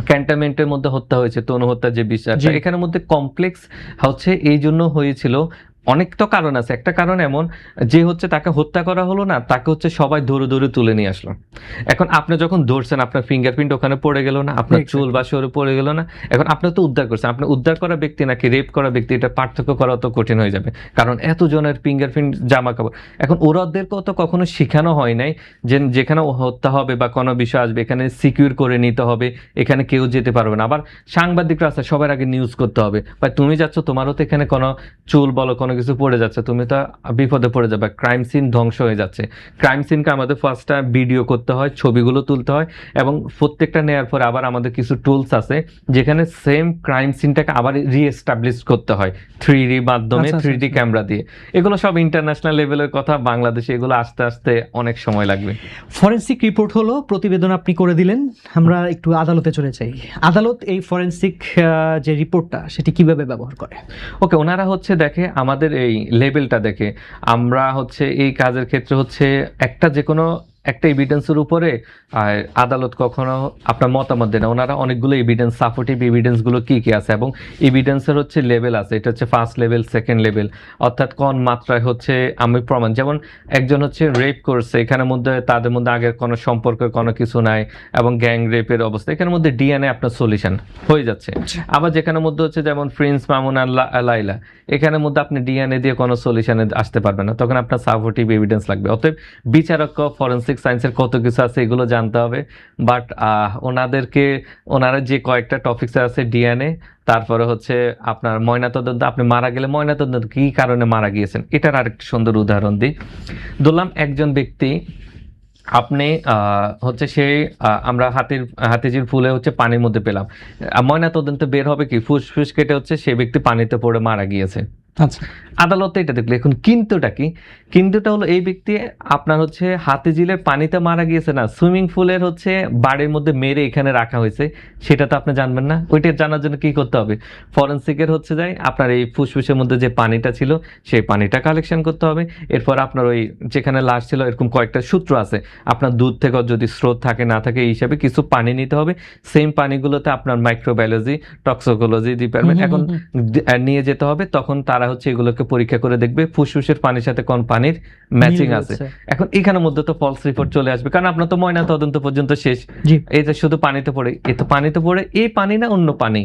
ক্যান্টনমেন্টের মধ্যে হত্যা হয়েছে, তনু হত্যা যে বিষয়টা, এখানের মধ্যে কমপ্লেক্স হচ্ছে এই জন্য হয়েছিল, অনেক তো কারণ আছে, একটা কারণ এমন যে হচ্ছে তাকে হত্যা করা হলো না, তাকে হচ্ছে সবাই ধরে ধরে তুলে নিয়ে আসলো। এখন আপনি যখন ধরছেন আপনার ফিঙ্গারপ্রিন্ট ওখানে পড়ে গেল না, আপনার চুল বা শরীরে পড়ে গেল না, এখন আপনি তো উদ্ধার করছেন, আপনি উদ্ধার করা ব্যক্তি নাকি রেপ করা ব্যক্তি, এটা পার্থক্য করা তো কঠিন হয়ে যাবে, কারণ এত জনের ফিঙ্গারপ্রিন্ট, জামা কাপড়। এখন ওরাদেরকেও তো কখনো শেখানো হয় নাই যে যেখানে হত্যা হবে বা কোনো বিষয় আসবে এখানে সিকিউর করে নিতে হবে, এখানে কেউ যেতে পারবে না। আবার সাংবাদিকরা আছে, সবার আগে নিউজ করতে হবে, বা তুমি যাচ্ছ তোমারও তো এখানে কোনো চুল বলো কোনো কিছু পড়ে যাচ্ছে, তুমি তো বিপদে পড়ে যাবে, ক্রাইম সিন ধ্বংস হয়ে যাচ্ছে। ক্রাইম সিনকে আমাদের ফার্স্টটা ভিডিও করতে হয়, ছবিগুলো তুলতে হয়, এবং প্রত্যেকটা নেওয়ার পর আবার আমাদের কিছু টুলস আছে যেখানে সেম ক্রাইম সিনটাকে আবার রিএস্টাবলিশ করতে হয় 3D মাধ্যমে, 3D ক্যামেরা দিয়ে। এগুলো সব ইন্টারন্যাশনাল লেভেলের কথা, বাংলাদেশে এগুলো আস্তে আস্তে অনেক সময় লাগবে। ফরেনসিক রিপোর্ট হলো, প্রতিবেদন আপনি করে দিলেন, আমরা একটু আদালতে চলে যাই। আদালত এই ফরেনসিক যে রিপোর্টটা সেটি কিভাবে ব্যবহার করে? ওকে, ওনারা হচ্ছে দেখে আমাদের এই লেভেলটা দেখে, আমরা হচ্ছে এই কাজের ক্ষেত্রে হচ্ছে একটা যে কোনো একটা এভিডেন্সের উপরে আদালত কখনো আপনার মতামত দেয় না। ওনারা অনেকগুলো এভিডেন্স, সাপোর্টিভ এভিডেন্সগুলো কি কি আছে এবং এভিডেন্সের হচ্ছে লেভেল আছে, এটা হচ্ছে ফার্স্ট লেভেল, সেকেন্ড লেভেল, অর্থাৎ কোন মাত্রায় হচ্ছে আমি প্রমাণ, যেমন একজন হচ্ছে রেপ করছে, এখানের মধ্যে তাদের মধ্যে আগের কোনো সম্পর্কের কোনো কিছু নাই এবং গ্যাং রেপের অবস্থা, এখানের মধ্যে ডিএনএ আপনার সলিউশন হয়ে যাচ্ছে। আবার যেখানের মধ্যে হচ্ছে যেমন প্রিন্স, মামুন আর লাইলা, এখানের মধ্যে আপনি ডিএনএ দিয়ে কোনো সলিউশনে আসতে পারবেন না, তখন আপনার সাপোর্টিভ এভিডেন্স লাগবে। অতএব বিচারক ফরেনসিক সায়েন্সের কত কিছু আছে এগুলো জানতে হবে, বাট ওনারা যে কয়েকটা টপিকস আছে, ডিএনএ, তারপরে হচ্ছে আপনার ময়নাতদন্ত, আপনি মারা গেলে ময়নাতদন্ত কি কারণে মারা গিয়েছেন, এটার আরেকটা সুন্দর উদাহরণ দিই। ধরলাম একজন ব্যক্তি, আপনি হচ্ছে সেই আমরা হাতিঝিল ফুলে হচ্ছে পানির মধ্যে পেলাম, ময়নাতদন্তে বের হবে কি ফুসফুস কেটে হচ্ছে সেই ব্যক্তি পানিতে পড়ে মারা গিয়েছে। আচ্ছা, আদালতে এটা দেখলো। এখন কিন্তুটা কি? কিন্তুটা হলো এই ব্যক্তি আপনার হচ্ছে হাতিঝিলের পানিতে মারা গিয়েছে না, সুইমিং পুলের হচ্ছে বাড়ির মধ্যে মেরে এখানে রাখা হয়েছে, সেটা তো আপনি জানবেন না। ওইটা জানার জন্য কি করতে হবে? ফরেনসিকের হচ্ছে যাই আপনার এই ফুসফুসের মধ্যে যে পানিটা ছিল সেই পানিটা কালেকশন করতে হবে। এরপর আপনার ওই যেখানে লাশ ছিল এরকম কয়েকটা সূত্র আছে, আপনার দুধ থেকে যদি স্রোত থাকে না থাকে এই হিসাবে কিছু পানি নিতে হবে। সেম পানিগুলোতে আপনার মাইক্রোবায়োলজি, টক্সিকোলজি ডিপার্টমেন্ট এখন নিয়ে যেতে হবে, তখন তারা হচ্ছে এগুলোকে পরীক্ষা করে দেখবে ফুসফুসের পানির সাথে কোন পানির ম্যাচিং আছে। এখন এখানের মধ্যে তো ফলস রিপোর্ট চলে আসবে, কারণ আপনার তো ময়না তদন্ত পর্যন্ত শেষ, এটা শুধু পানিতে পড়ে, এ তো পানিতে পড়ে এই পানি না অন্য পানি,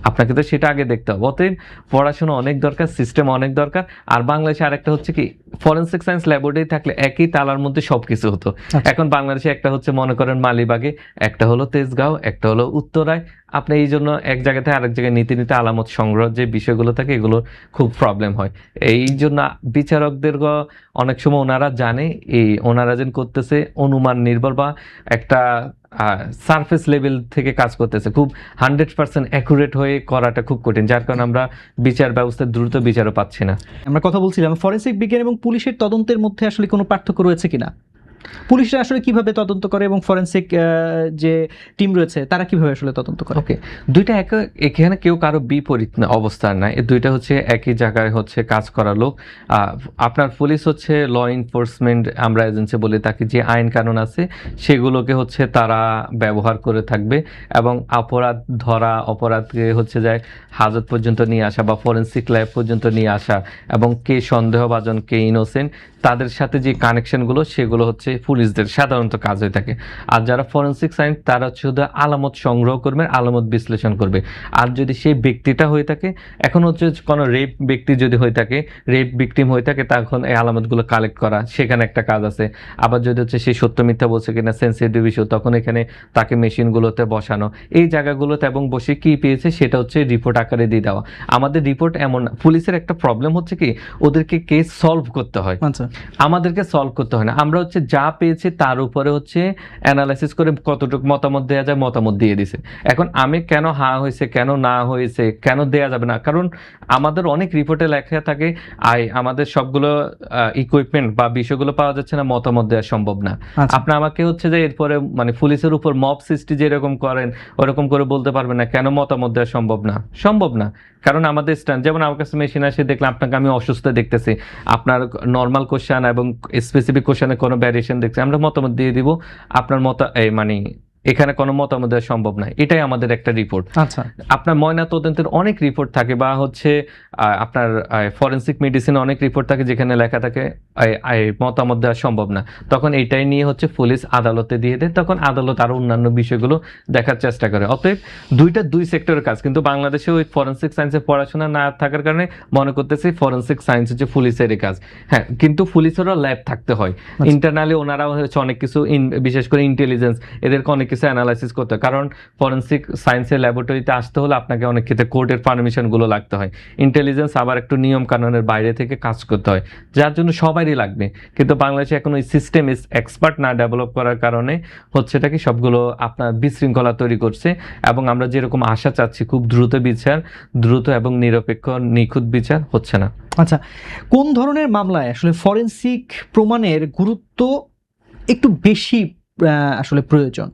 আপনাকে তো সেটা আগে দেখতে হবে। অতএব পড়াশোনা অনেক দরকার, সিস্টেম অনেক দরকার। আর বাংলাদেশে আরেকটা হচ্ছে কি, ফরেনসিক সায়েন্স ল্যাবরেটরি থাকলে একই তালার মধ্যে সবকিছু হতো। এখন বাংলাদেশে একটা হচ্ছে মনে করেন মালিবাগে, একটা হলো তেজগাঁও, একটা হলো উত্তরায়, আপনি এই জন্য এক জায়গা থেকে আরেক জায়গায় নিতে নিতে আলামত সংগ্রহ যে বিষয়গুলো থাকে এগুলো খুব প্রবলেম হয়। এই জন্য বিচারকদের অনেক সময় ওনারা জানে এই ওনারা যেন করতেছে অনুমান নির্ভর বা একটা সারফেস লেভেল থেকে কাজ করতেছে, খুব 100% অ্যাকুরেট হয়ে করাটা খুব কঠিন, যার কারণে আমরা বিচার ব্যবস্থায় দ্রুত বিচারও পাচ্ছি না। আমরা কথা বলছিলাম ফরেনসিক বিজ্ঞান এবং পুলিশের তদন্তের মধ্যে আসলে কোনো পার্থক্য রয়েছে কিনা? পুলিশরা আসলে কিভাবে তদন্ত করে এবং ফরেনসিক যে টিম রয়েছে তারা কিভাবে আসলে তদন্ত করে? ওকে, দুইটা এখানে কেউ কারো বিপরীত অবস্থান নাই, এই দুইটা হচ্ছে একই জায়গায় হচ্ছে কাজ করা লোক। আপনার পুলিশ হচ্ছে ল এনফোর্সমেন্ট, আমরা এজেন্সি বলে তাকে, যে আইন কানুন আছে সেগুলোকে হচ্ছে তারা ব্যবহার করে থাকবে এবং অপরাধ ধরা, অপরাধকে হচ্ছে যায় হাজত পর্যন্ত নিয়ে আসা বা ফরেনসিক ল্যাব পর্যন্ত নিয়ে আসা, এবং কে সন্দেহভাজন কে ইনোসেন্ট তাদের সাথে যে কানেকশনগুলো সেগুলো হচ্ছে পুলিশদের সাধারণত কাজ হয়ে থাকে। আর যারা ফরেনসিক সায়েন্স তারা হচ্ছে শুধু আলামত সংগ্রহ করবে, আলামত বিশ্লেষণ করবে। আর যদি সেই ব্যক্তিটা হয়ে থাকে, এখন হচ্ছে কোনো রেপ ব্যক্তি যদি হয়ে থাকে, রেপ ভিকটিম হয়ে থাকে, তখন এই আলামতগুলো কালেক্ট করা, সেখানে একটা কাজ আছে। আবার যদি হচ্ছে সেই সত্য মিথ্যা বলছে কিনা সেন্সিটিভ ইস্যু, তখন এখানে তাকে মেশিনগুলোতে বসানো, এই জায়গাগুলোতে, এবং বসে কি পেয়েছে সেটা হচ্ছে রিপোর্ট আকারে দিয়ে দেওয়া। আমাদের রিপোর্ট এমন, পুলিশের একটা প্রবলেম হচ্ছে কি ওদেরকে কেস সলভ করতে হয়, আচ্ছা, আমাদেরকে সলভ করতে হয় না। আমরা হচ্ছে যা পেয়েছি তার উপরে হচ্ছে অ্যানালাইসিস করে কতটুকু মতামত দেওয়া যায় মতামত দিয়ে দিছে। এখন আমি কেন হয়েছে কেন না হয়েছে কেন দেয়া যাবে না, কারণ আমাদের অনেক রিপোর্টে লেখা থাকে আমাদের সবগুলো ইকুইপমেন্ট বা বিষয়গুলো পাওয়া যাচ্ছে না, মতামত দেওয়া সম্ভব না। আচ্ছা। আপনি আমাকে হচ্ছে যে এরপরে মানে পুলিশের উপর মব সৃষ্টি যেরকম করেন ওরকম করে বলতে পারবেন না কেন মতামত দেওয়া সম্ভব না, সম্ভব না। কারণ আমাদের স্ট্যান্ড, যেমন আমার কাছে মেশিন আসে দেখলাম আপনাকে আমি অসুস্থ দেখতেছি, আপনার নর্মাল কোশ্চেন এবং স্পেসিফিক কোশ্চেনে কোনো ভ্যারিয়েশন দেখছি, আমরা মতামত দিয়ে দিব, আপনার মানে এখানে কোনো মতামত দেওয়া সম্ভব না, এটাই আমাদের একটা রিপোর্ট। আচ্ছা, আপনার ময়না তদন্তের অনেক রিপোর্ট থাকে, বা হচ্ছে আপনার ফরেনসিক মেডিসিনে অনেক রিপোর্ট থাকে যেখানে লেখা থাকে মতামত দেওয়া সম্ভব না, তখন এটাই নিয়ে হচ্ছে পুলিশ আদালতে দিয়ে দেয়, তখন আদালত আরো অন্যান্য বিষয়গুলো দেখার চেষ্টা করে। অতএব দুই সেক্টরের কাজ, কিন্তু বাংলাদেশে ওই ফরেনসিক সায়েন্সের পড়াশোনা না থাকার কারণে মনে করতেছি ফরেনসিক সায়েন্স হচ্ছে পুলিশেরই কাজ। হ্যাঁ, কিন্তু পুলিশেরও ল্যাব থাকতে হয়, ইন্টারনালি ওনারা হচ্ছে অনেক কিছু বিশেষ করে ইন্টেলিজেন্স এদেরকে অনেক কিছু অ্যানালাইসিস করতে হয়, কারণ ফরেনসিক সায়েন্সের ল্যাবরেটরিতে আসতে হলে আপনাকে অনেক ক্ষেত্রে কোর্টের পারমিশন গুলো লাগতে হয়, ইন্টেলিজেন্স আবার একটু নিয়ম কানুনের বাইরে থেকে কাজ করতে হয়, যার জন্য সবারই লাগবে। কিন্তু বাংলাদেশে এখন ওই সিস্টেম এক্সপার্ট না ডেভেলপ করার কারণে হচ্ছে এটা কি সবগুলো আপনার বিশৃঙ্খলা তৈরি করছে, এবং আমরা যেরকম আশা চাচ্ছি খুব দ্রুত এবং নিরপেক্ষ নিখুঁত বিচার হচ্ছে না। আচ্ছা, কোন ধরনের মামলায় আসলে ফরেনসিক প্রমাণের গুরুত্ব একটু বেশি আসলে প্রয়োজন?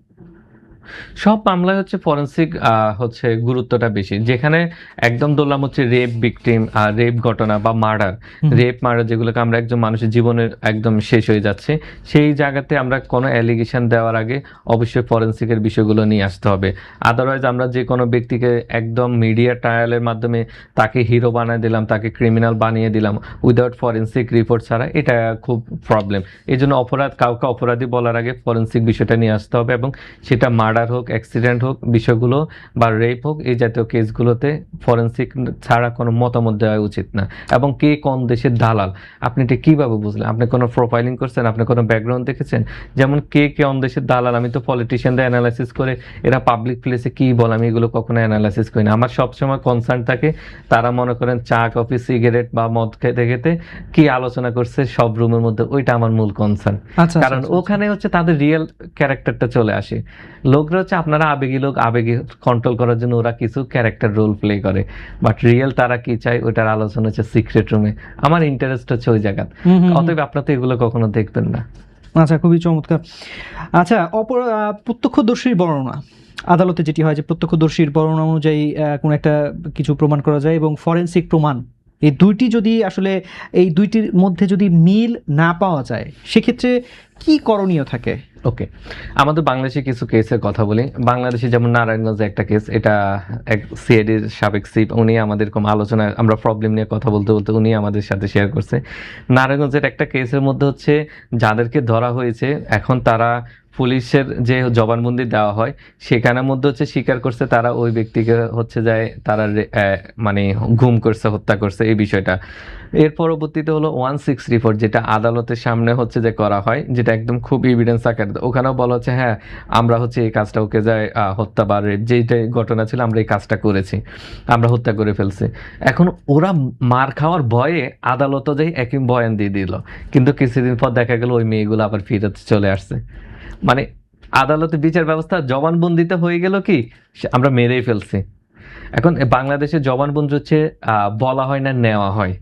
সব মামলায় হচ্ছে ফরেনসিক হচ্ছে গুরুত্বটা বেশি, যেখানে একদম ধরলাম হচ্ছে রেপ ভিকটিম, রেপ ঘটনা বা মার্ডার, যেগুলোকে আমরা একজন মানুষের জীবনের একদম শেষ হয়ে যাচ্ছে, সেই জায়গাতে আমরা কোনো অ্যালিগেশন দেওয়ার আগে অবশ্যই ফরেনসিকের বিষয়গুলো নিয়ে আসতে হবে। আদারওয়াইজ আমরা যে কোনো ব্যক্তিকে একদম মিডিয়া ট্রায়ালের মাধ্যমে তাকে হিরো বানিয়ে দিলাম, তাকে ক্রিমিনাল বানিয়ে দিলাম উইদাউট ফরেনসিক রিপোর্ট ছাড়া, এটা খুব প্রবলেম। এই জন্য কাউকে অপরাধী বলার আগে ফরেনসিক বিষয়টা নিয়ে আসতে হবে, এবং সেটা মার্ডার হোক, অ্যাক্সিডেন্ট হোক, বিষয়গুলো বা রেপ হোক, এই জাতীয় কেসগুলোতে ফরেনসিক ছাড়া কোনো মতামত দেওয়া উচিত না। এবং কে কোন দেশের দালাল আপনি এটা কিভাবে বুঝলেন? আপনি কোনো প্রোফাইলিং করছেন, আপনি কোনো ব্যাকগ্রাউন্ড দেখেছেন? যেমন কে কোন দেশের দালাল, আমি তো পলিটিশিয়ানদের অ্যানালাইসিস করে এরা পাবলিক প্লেসে কি বলে আমি এগুলো কখনো অ্যানালাইসিস করি না। আমার সবসময় কনসার্ন থাকে তারা মনে করেন চা কফি সিগারেট বা মদ খেতে খেতে কি আলোচনা করছে সব রুমের মধ্যে, ওইটা আমার মূল কনসার্ন। কারণ ওখানে হচ্ছে তাদের রিয়েল ক্যারেক্টারটা চলে আসে। লোকরা হচ্ছে আপনারা আবেগী লোক, আবেগে কন্ট্রোল করার জন্য ওরা কিছু ক্যারেক্টার রোল প্লে করে, বাট রিয়েল তারা কি চায় ওইটার আলোচনা হচ্ছে সিক্রেট রুমে। আমার ইন্টারেস্ট হচ্ছে ওই জায়গা, অতএব আপনারা তো এগুলো কখনো দেখবেন না। আচ্ছা, খুবই চমৎকার। আচ্ছা, প্রত্যক্ষদর্শীর বর্ণনা, আদালতে যেটি হয় যে প্রত্যক্ষদর্শীর বর্ণনা অনুযায়ী কোনো একটা কিছু প্রমাণ করা যায়, এবং ফরেনসিক প্রমাণ, এই দুইটি যদি আসলে এই দুইটির মধ্যে যদি মিল না পাওয়া যায় সেক্ষেত্রে কি করণীয় থাকে? ওকে, আমাদের বাংলাদেশে কিছু কেসের কথা বলি। বাংলাদেশে যেমন নারায়ণগঞ্জে একটা কেস, এটা এক সিআইডির সাবেক সিপ, উনি আমাদের কম আলোচনায় আমরা প্রবলেম নিয়ে কথা বলতে বলতে উনি আমাদের সাথে শেয়ার করছে। নারায়ণগঞ্জের একটা কেসের মধ্যে হচ্ছে যাদেরকে ধরা হয়েছে এখন তারা পুলিশের যে জবানবন্দি দেওয়া হয় সেখানের মধ্যে হচ্ছে স্বীকার করছে তারা ওই ব্যক্তিকে হচ্ছে যায় তারা মানে গুম করছে, হত্যা করছে, এই বিষয়টা। এর পরবর্তীতে হলো 16 রিপোর্ট, যেটা আদালতের সামনে হচ্ছে যে করা হয়, যেটা একদম খুব এভিডেন্স আকারে, ওখানেও বলা হচ্ছে হ্যাঁ আমরা হচ্ছে এই কাজটা ওকে যায় হত্যা বা রেপ যেটা ঘটনা ছিল আমরা এই কাজটা করেছি, আমরা হত্যা করে ফেলছি। এখন ওরা মার খাওয়ার ভয়ে আদালতও যাই একই বয়ান দিয়ে দিল, কিন্তু কিছুদিন পর দেখা গেল ওই মেয়েগুলো আবার ফিরত চলে আসছে। মানে আদালতে বিচার ব্যবস্থা জবানবন্দিতে হয়ে গেল কি আমরা মেরেই ফেলছি। এখন বাংলাদেশে জবানবন্দি হচ্ছে বলা হয় না নেওয়া হয়,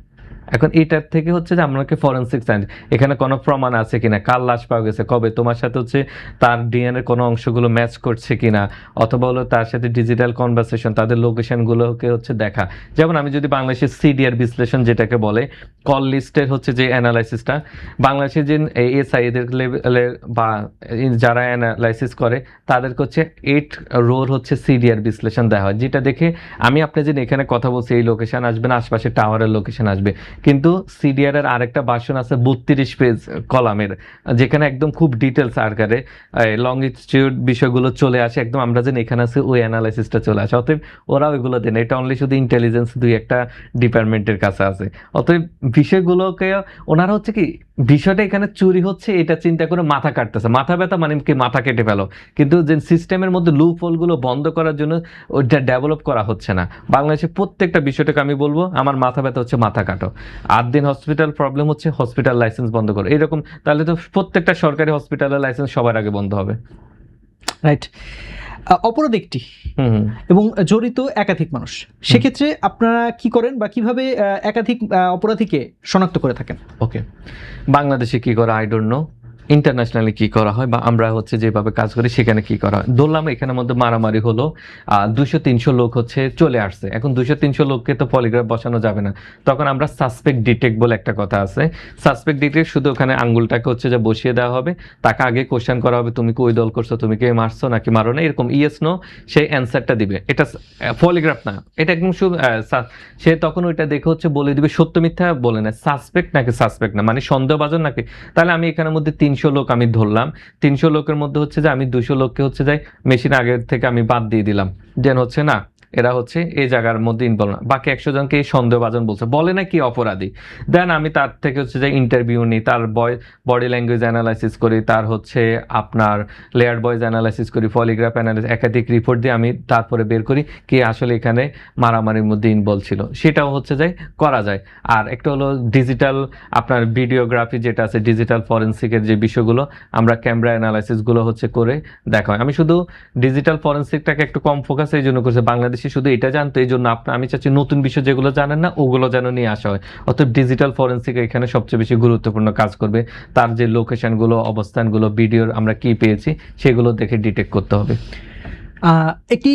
এখন এটার থেকে হচ্ছে যে আপনাকে ফরেনসিক সায়েন্স, এখানে কোনো প্রমাণ আছে কিনা, কার লাশ পাওয়া গেছে, কবে, তোমার সাথে হচ্ছে তার ডিএনএ কোনো অংশগুলো ম্যাচ করছে কিনা, অথবা হলো তার সাথে ডিজিটাল কনভারসেশন, তাদের লোকেশনগুলোকে হচ্ছে দেখা। যেমন আমি যদি বাংলাদেশের সিডিআর বিশ্লেষণ যেটাকে বলে, কল লিস্টের হচ্ছে যে অ্যানালাইসিসটা, বাংলাদেশের যে এসআই এদের লেভেলের বা যারা অ্যানালাইসিস করে তাদেরকে হচ্ছে 8 রোর হচ্ছে সিডিআর বিশ্লেষণ দেওয়া হয়, যেটা দেখে আমি আপনি যে এখানে কথা বলছি এই লোকেশন আসবে না, আশপাশে টাওয়ারের লোকেশন আসবে, কিন্তু সিডিআর এর আরেকটা ভার্সন আছে 32 পেজ কলামের, যেখানে একদম খুব ডিটেলস আকারে লংজিটিউড বিষয়গুলো চলে আসে, একদম আমরা যেন এখানে আছে ওই অ্যানালাইসিসটা চলে আসে। অতএব ওরা ওইগুলো দেন, এটা অনলি শুধু ইন্টেলিজেন্স দুই একটা ডিপার্টমেন্টের কাছে আছে। অতএব বিষয়গুলোকে ওনারা হচ্ছে কি বিষয়টা এখানে চুরি হচ্ছে এটা চিন্তা করে মাথা কাটতেছে, মাথা ব্যথা মানে কি মাথা কেটে ফেলো, কিন্তু যে সিস্টেমের মধ্যে লুপ হোলগুলো বন্ধ করার জন্য ওইটা ডেভেলপ করা হচ্ছে না। বাংলাদেশের প্রত্যেকটা বিষয়টাকে আমি বলবো আমার মাথা ব্যথা হচ্ছে মাথা কাটো, 8 দিন হসপিটাল প্রবলেম হচ্ছে হসপিটাল লাইসেন্স বন্ধ করো, এরকম তাহলে তো প্রত্যেকটা সরকারি হসপিটালের লাইসেন্স সবার আগে বন্ধ হবে। রাইট। অপরাধ একটি হুম হুম। এবং জড়িত একাধিক মানুষ, সেক্ষেত্রে আপনারা কি করেন বা কিভাবে একাধিক অপরাধীকে শনাক্ত করে থাকেন? ওকে, বাংলাদেশে কি করা আই ডোন্ট নো, ইন্টারন্যাশনালি কি করা হয় বা আমরা হচ্ছে যেভাবে কাজ করি সেখানে কি করা হয়। ধরলাম এখানের মধ্যে মারামারি হলো, 200-300 লোক হচ্ছে চলে আসছে, এখন 200-300 লোককে তো পলিগ্রাফ বসানো যাবে না, তখন আমরা সাসপেক্ট ডিটেক্ট বলে একটা কথা আছে, সাসপেক্ট ডিটেক্ট শুধু ওখানে আঙ্গুলটাকে হচ্ছে যে বসিয়ে দেওয়া হবে, তাকে আগে কোশ্চেন করা হবে তুমি কি ওই দল করছো, তুমি কে মারছো নাকি মারো না, এরকম ইয়েস নো সেই অ্যান্সারটা দিবে, এটা পলিগ্রাফ না, এটা একদম শুধু সে তখন ওইটা দেখে হচ্ছে বলে দিবে সত্য মিথ্যা বলে না, সাসপেক্ট নাকি সাসপেক্ট না, মানে সন্দেহভাজন নাকি। তাহলে আমি এখানের মধ্যে 300 লোক আমি ধরলাম, 300 লোকের মধ্যে হচ্ছে যে আমি 200 লোককে হচ্ছে যাই মেশিন আগের থেকে আমি বাদ দিয়ে দিলাম, যেন হচ্ছে না এরা হচ্ছে এই জায়গার মধ্যে ইনভলভ না, বাকি 100 জনকে এই সন্দেহভাজন বলছে, বলে না কি অপরাধী, দেন আমি তার থেকে হচ্ছে যে ইন্টারভিউ নিই, তার বডি ল্যাঙ্গুয়েজ অ্যানালাইসিস করি, তার হচ্ছে আপনার লেয়ার বয়েজ অ্যানালাইসিস করি, পলিগ্রাফ অ্যানালাইসিস, একাধিক রিপোর্ট দিয়ে আমি তারপরে বের করি কে আসলে এখানে মারামারির মধ্যে ইনভলভ ছিল, সেটাও হচ্ছে যে করা যায়। আর একটা হলো ডিজিটাল আপনার ভিডিওগ্রাফি যেটা আছে, ডিজিটাল ফরেন্সিকের যে বিষয়গুলো আমরা ক্যামেরা অ্যানালাইসিসগুলো হচ্ছে করে দেখা হয়। আমি শুধু ডিজিটাল ফরেন্সিকটাকে একটু কম ফোকাস এই জন্য করছি, বাংলাদেশে শুধু এটা জানতো, এই জন্য আমি চাচ্ছি নতুন বিষয় যেগুলো জানেন না ওগুলো যেন নিয়ে আসা হয়। অতএব ডিজিটাল ফরেন্সিক এখানে সবচেয়ে বেশি গুরুত্বপূর্ণ কাজ করবে, তার যে লোকেশনগুলো অবস্থানগুলো ভিডিওর আমরা কি পেয়েছি সেগুলো দেখে ডিটেক্ট করতে হবে। একটি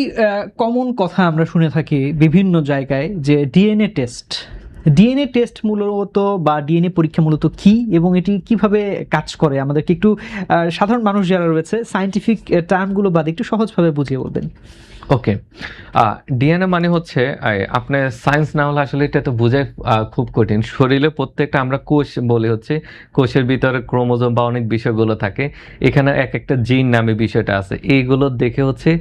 কমন কথা আমরা শুনে থাকি বিভিন্ন জায়গায় যে ডিএনএ টেস্ট মূলত বা ডিএনএ পরীক্ষা মূলত কি এবং এটি কিভাবে কাজ করে আমাদেরকে একটু সাধারণ মানুষ যারা রয়েছে সায়েন্টিফিক টার্মগুলো বাদে একটু সহজভাবে বুঝিয়ে বলবেন। ওকে, ডিএনএ মানে হচ্ছে আপনার সায়েন্স না হলে আসলে এটা তো বোঝাই খুব কঠিন। শরীরে প্রত্যেকটা আমরা কোষ বলে হচ্ছে, কোষের ভিতরে ক্রোমোজোম বা অনেক বিষয়গুলো থাকে, এখানে এক একটা জিন নামে বিষয়টা আছে, এইগুলো দেখে হচ্ছে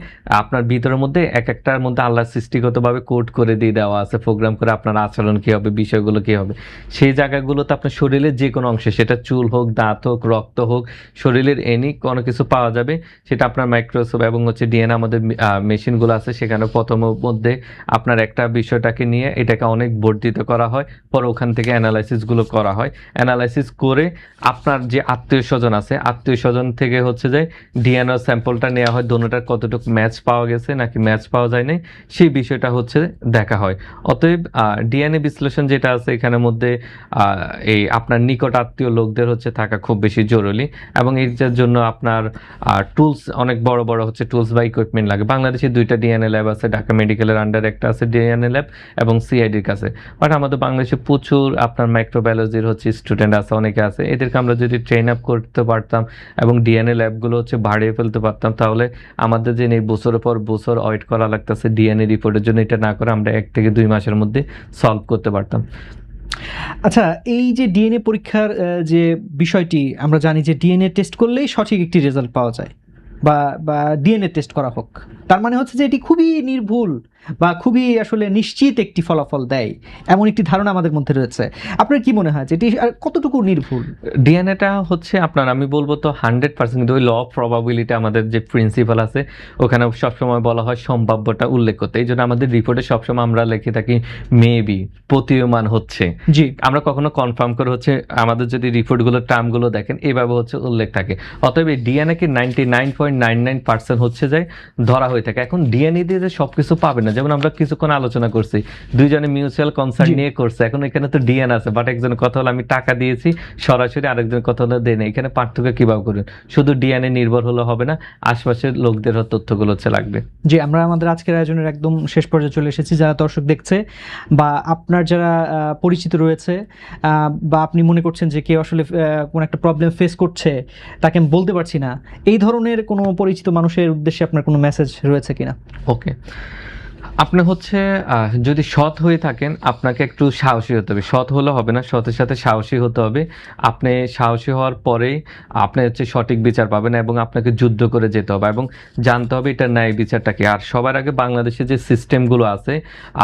আপনার ভিতরের মধ্যে এক একটার মধ্যে আল্লাহ সৃষ্টিগতভাবে কোড করে দিয়ে দেওয়া আছে, প্রোগ্রাম করে আপনার আচরণ কী হবে, বিষয়গুলো কী হবে, সেই জায়গাগুলোতে আপনার শরীরের যে কোনো অংশে, সেটা চুল হোক, দাঁত হোক, রক্ত হোক, শরীরের এনি কোনো কিছু পাওয়া যাবে, সেটা আপনার মাইক্রোস্কোপ এবং হচ্ছে ডিএনএ আমাদের মেশিনগুলো আছে, সেখানে প্রথম মধ্যে আপনার একটা বিষয়টাকে নিয়ে এটাকে অনেক বর্ধিত করা হয়, পরে ওখান থেকে অ্যানালাইসিসগুলো করা হয়, অ্যানালাইসিস করে আপনার যে আত্মীয় স্বজন আছে আত্মীয় স্বজন থেকে হচ্ছে যে ডিএনএ স্যাম্পলটা নেওয়া হয়, দোনোটার কতটুকু ম্যাচ পাওয়া গেছে নাকি ম্যাচ পাওয়া যায় নাই সেই বিষয়টা হচ্ছে দেখা হয়। অতএব ডিএনএ বিশ্লেষণ যেটা আছে এখানের মধ্যে এই আপনার নিকট আত্মীয় লোকদের হচ্ছে থাকা খুব বেশি জরুরি, এবং এর জন্য আপনার টুলস অনেক বড় বড় হচ্ছে টুলস বা ইকুইপমেন্ট লাগে। বাংলাদেশে 2টা ডিএনএ ল্যাব আছে, ঢাকা মেডিকেলের আন্ডারে একটা আছে ডিএনএ ল্যাব এবং সিআইডির কাছে, বাট আমাদের বাংলাদেশে প্রচুর আপনার মাইক্রোবায়োলজির হচ্ছে স্টুডেন্ট আছে, অনেকে আছে, এদেরকে আমরা যদি ট্রেন আপ করতে পারতাম এবং ডিএনএ ল্যাবগুলো হচ্ছে বাড়িয়ে ফেলতে পারতাম, তাহলে আমাদের যে এই বছরের পর বছর ওয়েট করা লাগতেছে ডিএনএ রিপোর্টের জন্য, এটা না করে আমরা 1 থেকে 2 মাসের মধ্যে সলভ করতে পারতাম। আচ্ছা, এই যে ডিএনএ পরীক্ষার যে বিষয়টি আমরা জানি যে ডিএনএ টেস্ট করলেই সঠিক একটি রেজাল্ট পাওয়া যায় বা ডিএনএ টেস্ট করা হোক, তার মানে হচ্ছে যে এটি খুবই নির্ভুল বা খুবই আসলে নিশ্চিত একটি ফলাফল দেয় এমন একটি ধারণা আমাদের মধ্যে রয়েছে। আপনার কি মনে হয় যে এটি কতটুকু নির্ভুল? ডিএনএটা হচ্ছে আপনার আমি বলবো তো 100%, কিন্তু ওই ল অফ প্রবাবিলিটি আমাদের যে প্রিন্সিপাল আছে ওখানে সবসময় বলা হয় সম্ভাব্যটা উল্লেখ করতে, এই জন্য আমাদের রিপোর্টে সবসময় আমরা লিখে থাকি মেবি, প্রতীয়মান হচ্ছে। জি, আমরা কখনো কনফার্ম করে হচ্ছে আমাদের যদি রিপোর্টগুলো টার্মগুলো দেখেন এইভাবে হচ্ছে উল্লেখ থাকে। অতএব এই ডিএনএ কে 99.99% হচ্ছে যায় ধরা হয়ে থাকে। এখন ডিএনএ দিয়ে যে সবকিছু পাবে না, যেমন আমরা কিছুক্ষণ আলোচনা করছি, দুইজনে মিউচুয়াল কনসার্ন জি। নিয়ে করছে, এখন এখানে তো ডিএন আছে, বাট একজনের কথা হলো আমি টাকা দিয়েছি সরাসরি, আরেকজনের কথা হলো দেন, এখানে পার্থক্য কিভাবে করবেন? শুধু ডিএনএ নির্ভর হলে হবে না, আশপাশের লোকদের তথ্যগুলো হচ্ছে লাগবে। জি, আমরা আমাদের আজকের আয়োজনের একদম শেষ পর্যায়ে চলে এসেছি। যারা দর্শক দেখছে বা আপনার যারা পরিচিত রয়েছে, বা আপনি মনে করছেন যে কেউ আসলে কোনো একটা প্রবলেম ফেস করছে, তাকে আমি বলতে পারছি না, এই ধরনের কোনো পরিচিত মানুষের উদ্দেশ্যে আপনার কোনো মেসেজ রয়েছে কিনা? ওকে, আপনি হচ্ছে যদি সৎ হয়ে থাকেন আপনাকে একটু সাহসী হতে হবে। সৎ হলে হবে না, সতের সাথে সাহসী হতে হবে। আপনি সাহসী হওয়ার পরেই আপনি হচ্ছে সঠিক বিচার পাবেন, এবং আপনাকে যুদ্ধ করে যেতে হবে এবং জানতে হবে এটা ন্যায় বিচারটা কি। আর সবার আগে বাংলাদেশে যে সিস্টেমগুলো আছে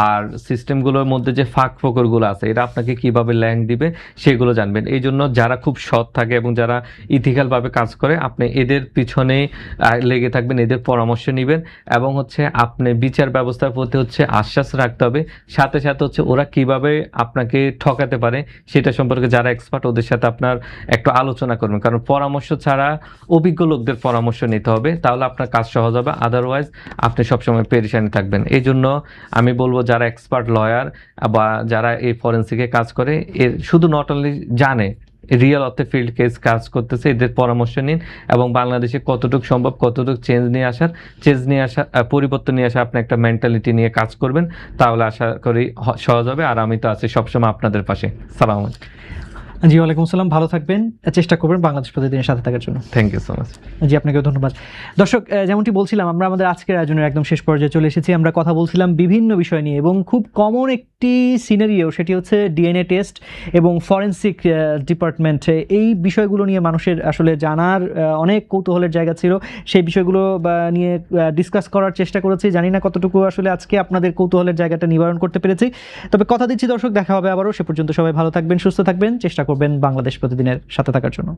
আর সিস্টেমগুলোর মধ্যে যে ফাঁক ফোকরগুলো আছে, এটা আপনাকে কিভাবে ল্যাং দিবে সেগুলো জানবেন। এই জন্য যারা খুব সৎ থাকে এবং যারা ইথিক্যালভাবে কাজ করে, আপনি এদের পিছনে লেগে থাকবেন, এদের পরামর্শ নেবেন, এবং হচ্ছে আপনি বিচার ব্যবস্থার প্রতি হচ্ছে আশ্বাস রাখতে হবে। সাথে সাথে হচ্ছে ওরা কিভাবে আপনাকে ঠকাতে পারে সেটা সম্পর্কে যারা এক্সপার্ট ওদের সাথে আপনার একটু আলোচনা করবেন, কারণ পরামর্শ ছাড়া অভিজ্ঞ লোকদের পরামর্শ নিতে হবে, তাহলে আপনার কাজ সহজ হবে। আদারওয়াইজ আপনি সবসময় পেরেশানি থাকবেন। এই জন্য আমি বলবো যারা এক্সপার্ট লয়ার বা যারা এই ফরেন্সিকে কাজ করে, এর শুধু নট অনলি জানে রিয়েল অর্থে ফিল্ড কেস কাজ করতেছে, এদের পরামর্শ নিন এবং বাংলাদেশে কতটুকু সম্ভব কতটুকু চেঞ্জ নিয়ে আসা পরিবর্তন নিয়ে আসা আপনি একটা মেন্টালিটি নিয়ে কাজ করবেন, তাহলে আশা করি সহজ হবে। আর আমি তো আছি সবসময় আপনাদের পাশে। সালাম আলাইকুম। জি, ওয়ালাইকুম আসসালাম। ভালো থাকবেন, চেষ্টা করবেন বাংলাদেশ প্রতিদিনের সাথে থাকার জন্য। Thank you so much. জি, আপনাকেও ধন্যবাদ। দর্শক, যেমনটি বলছিলাম, আমরা আমাদের আজকের আয়োজনের একদম শেষ পর্যায়ে চলে এসেছি। আমরা কথা বলছিলাম বিভিন্ন বিষয় নিয়ে, এবং খুব কমন একটি সিনারিও, সেটি হচ্ছে ডিএনএ টেস্ট এবং ফরেনসিক ডিপার্টমেন্ট। এই বিষয়গুলো নিয়ে মানুষের আসলে জানার অনেক কৌতূহলের জায়গা ছিল। সেই বিষয়গুলো নিয়ে ডিসকাস করার চেষ্টা করেছি। জানি না কতটুকু আসলে আজকে আপনাদের কৌতূহলের জায়গাটা নিবারণ করতে পেরেছি। তবে কথা দিচ্ছি দর্শক, দেখা হবে আবারও। সে পর্যন্ত সবাই ভালো থাকবেন, সুস্থ থাকবেন, চেষ্টা করবেন বাংলাদেশ প্রতিদিনের সাথে থাকার জন্য।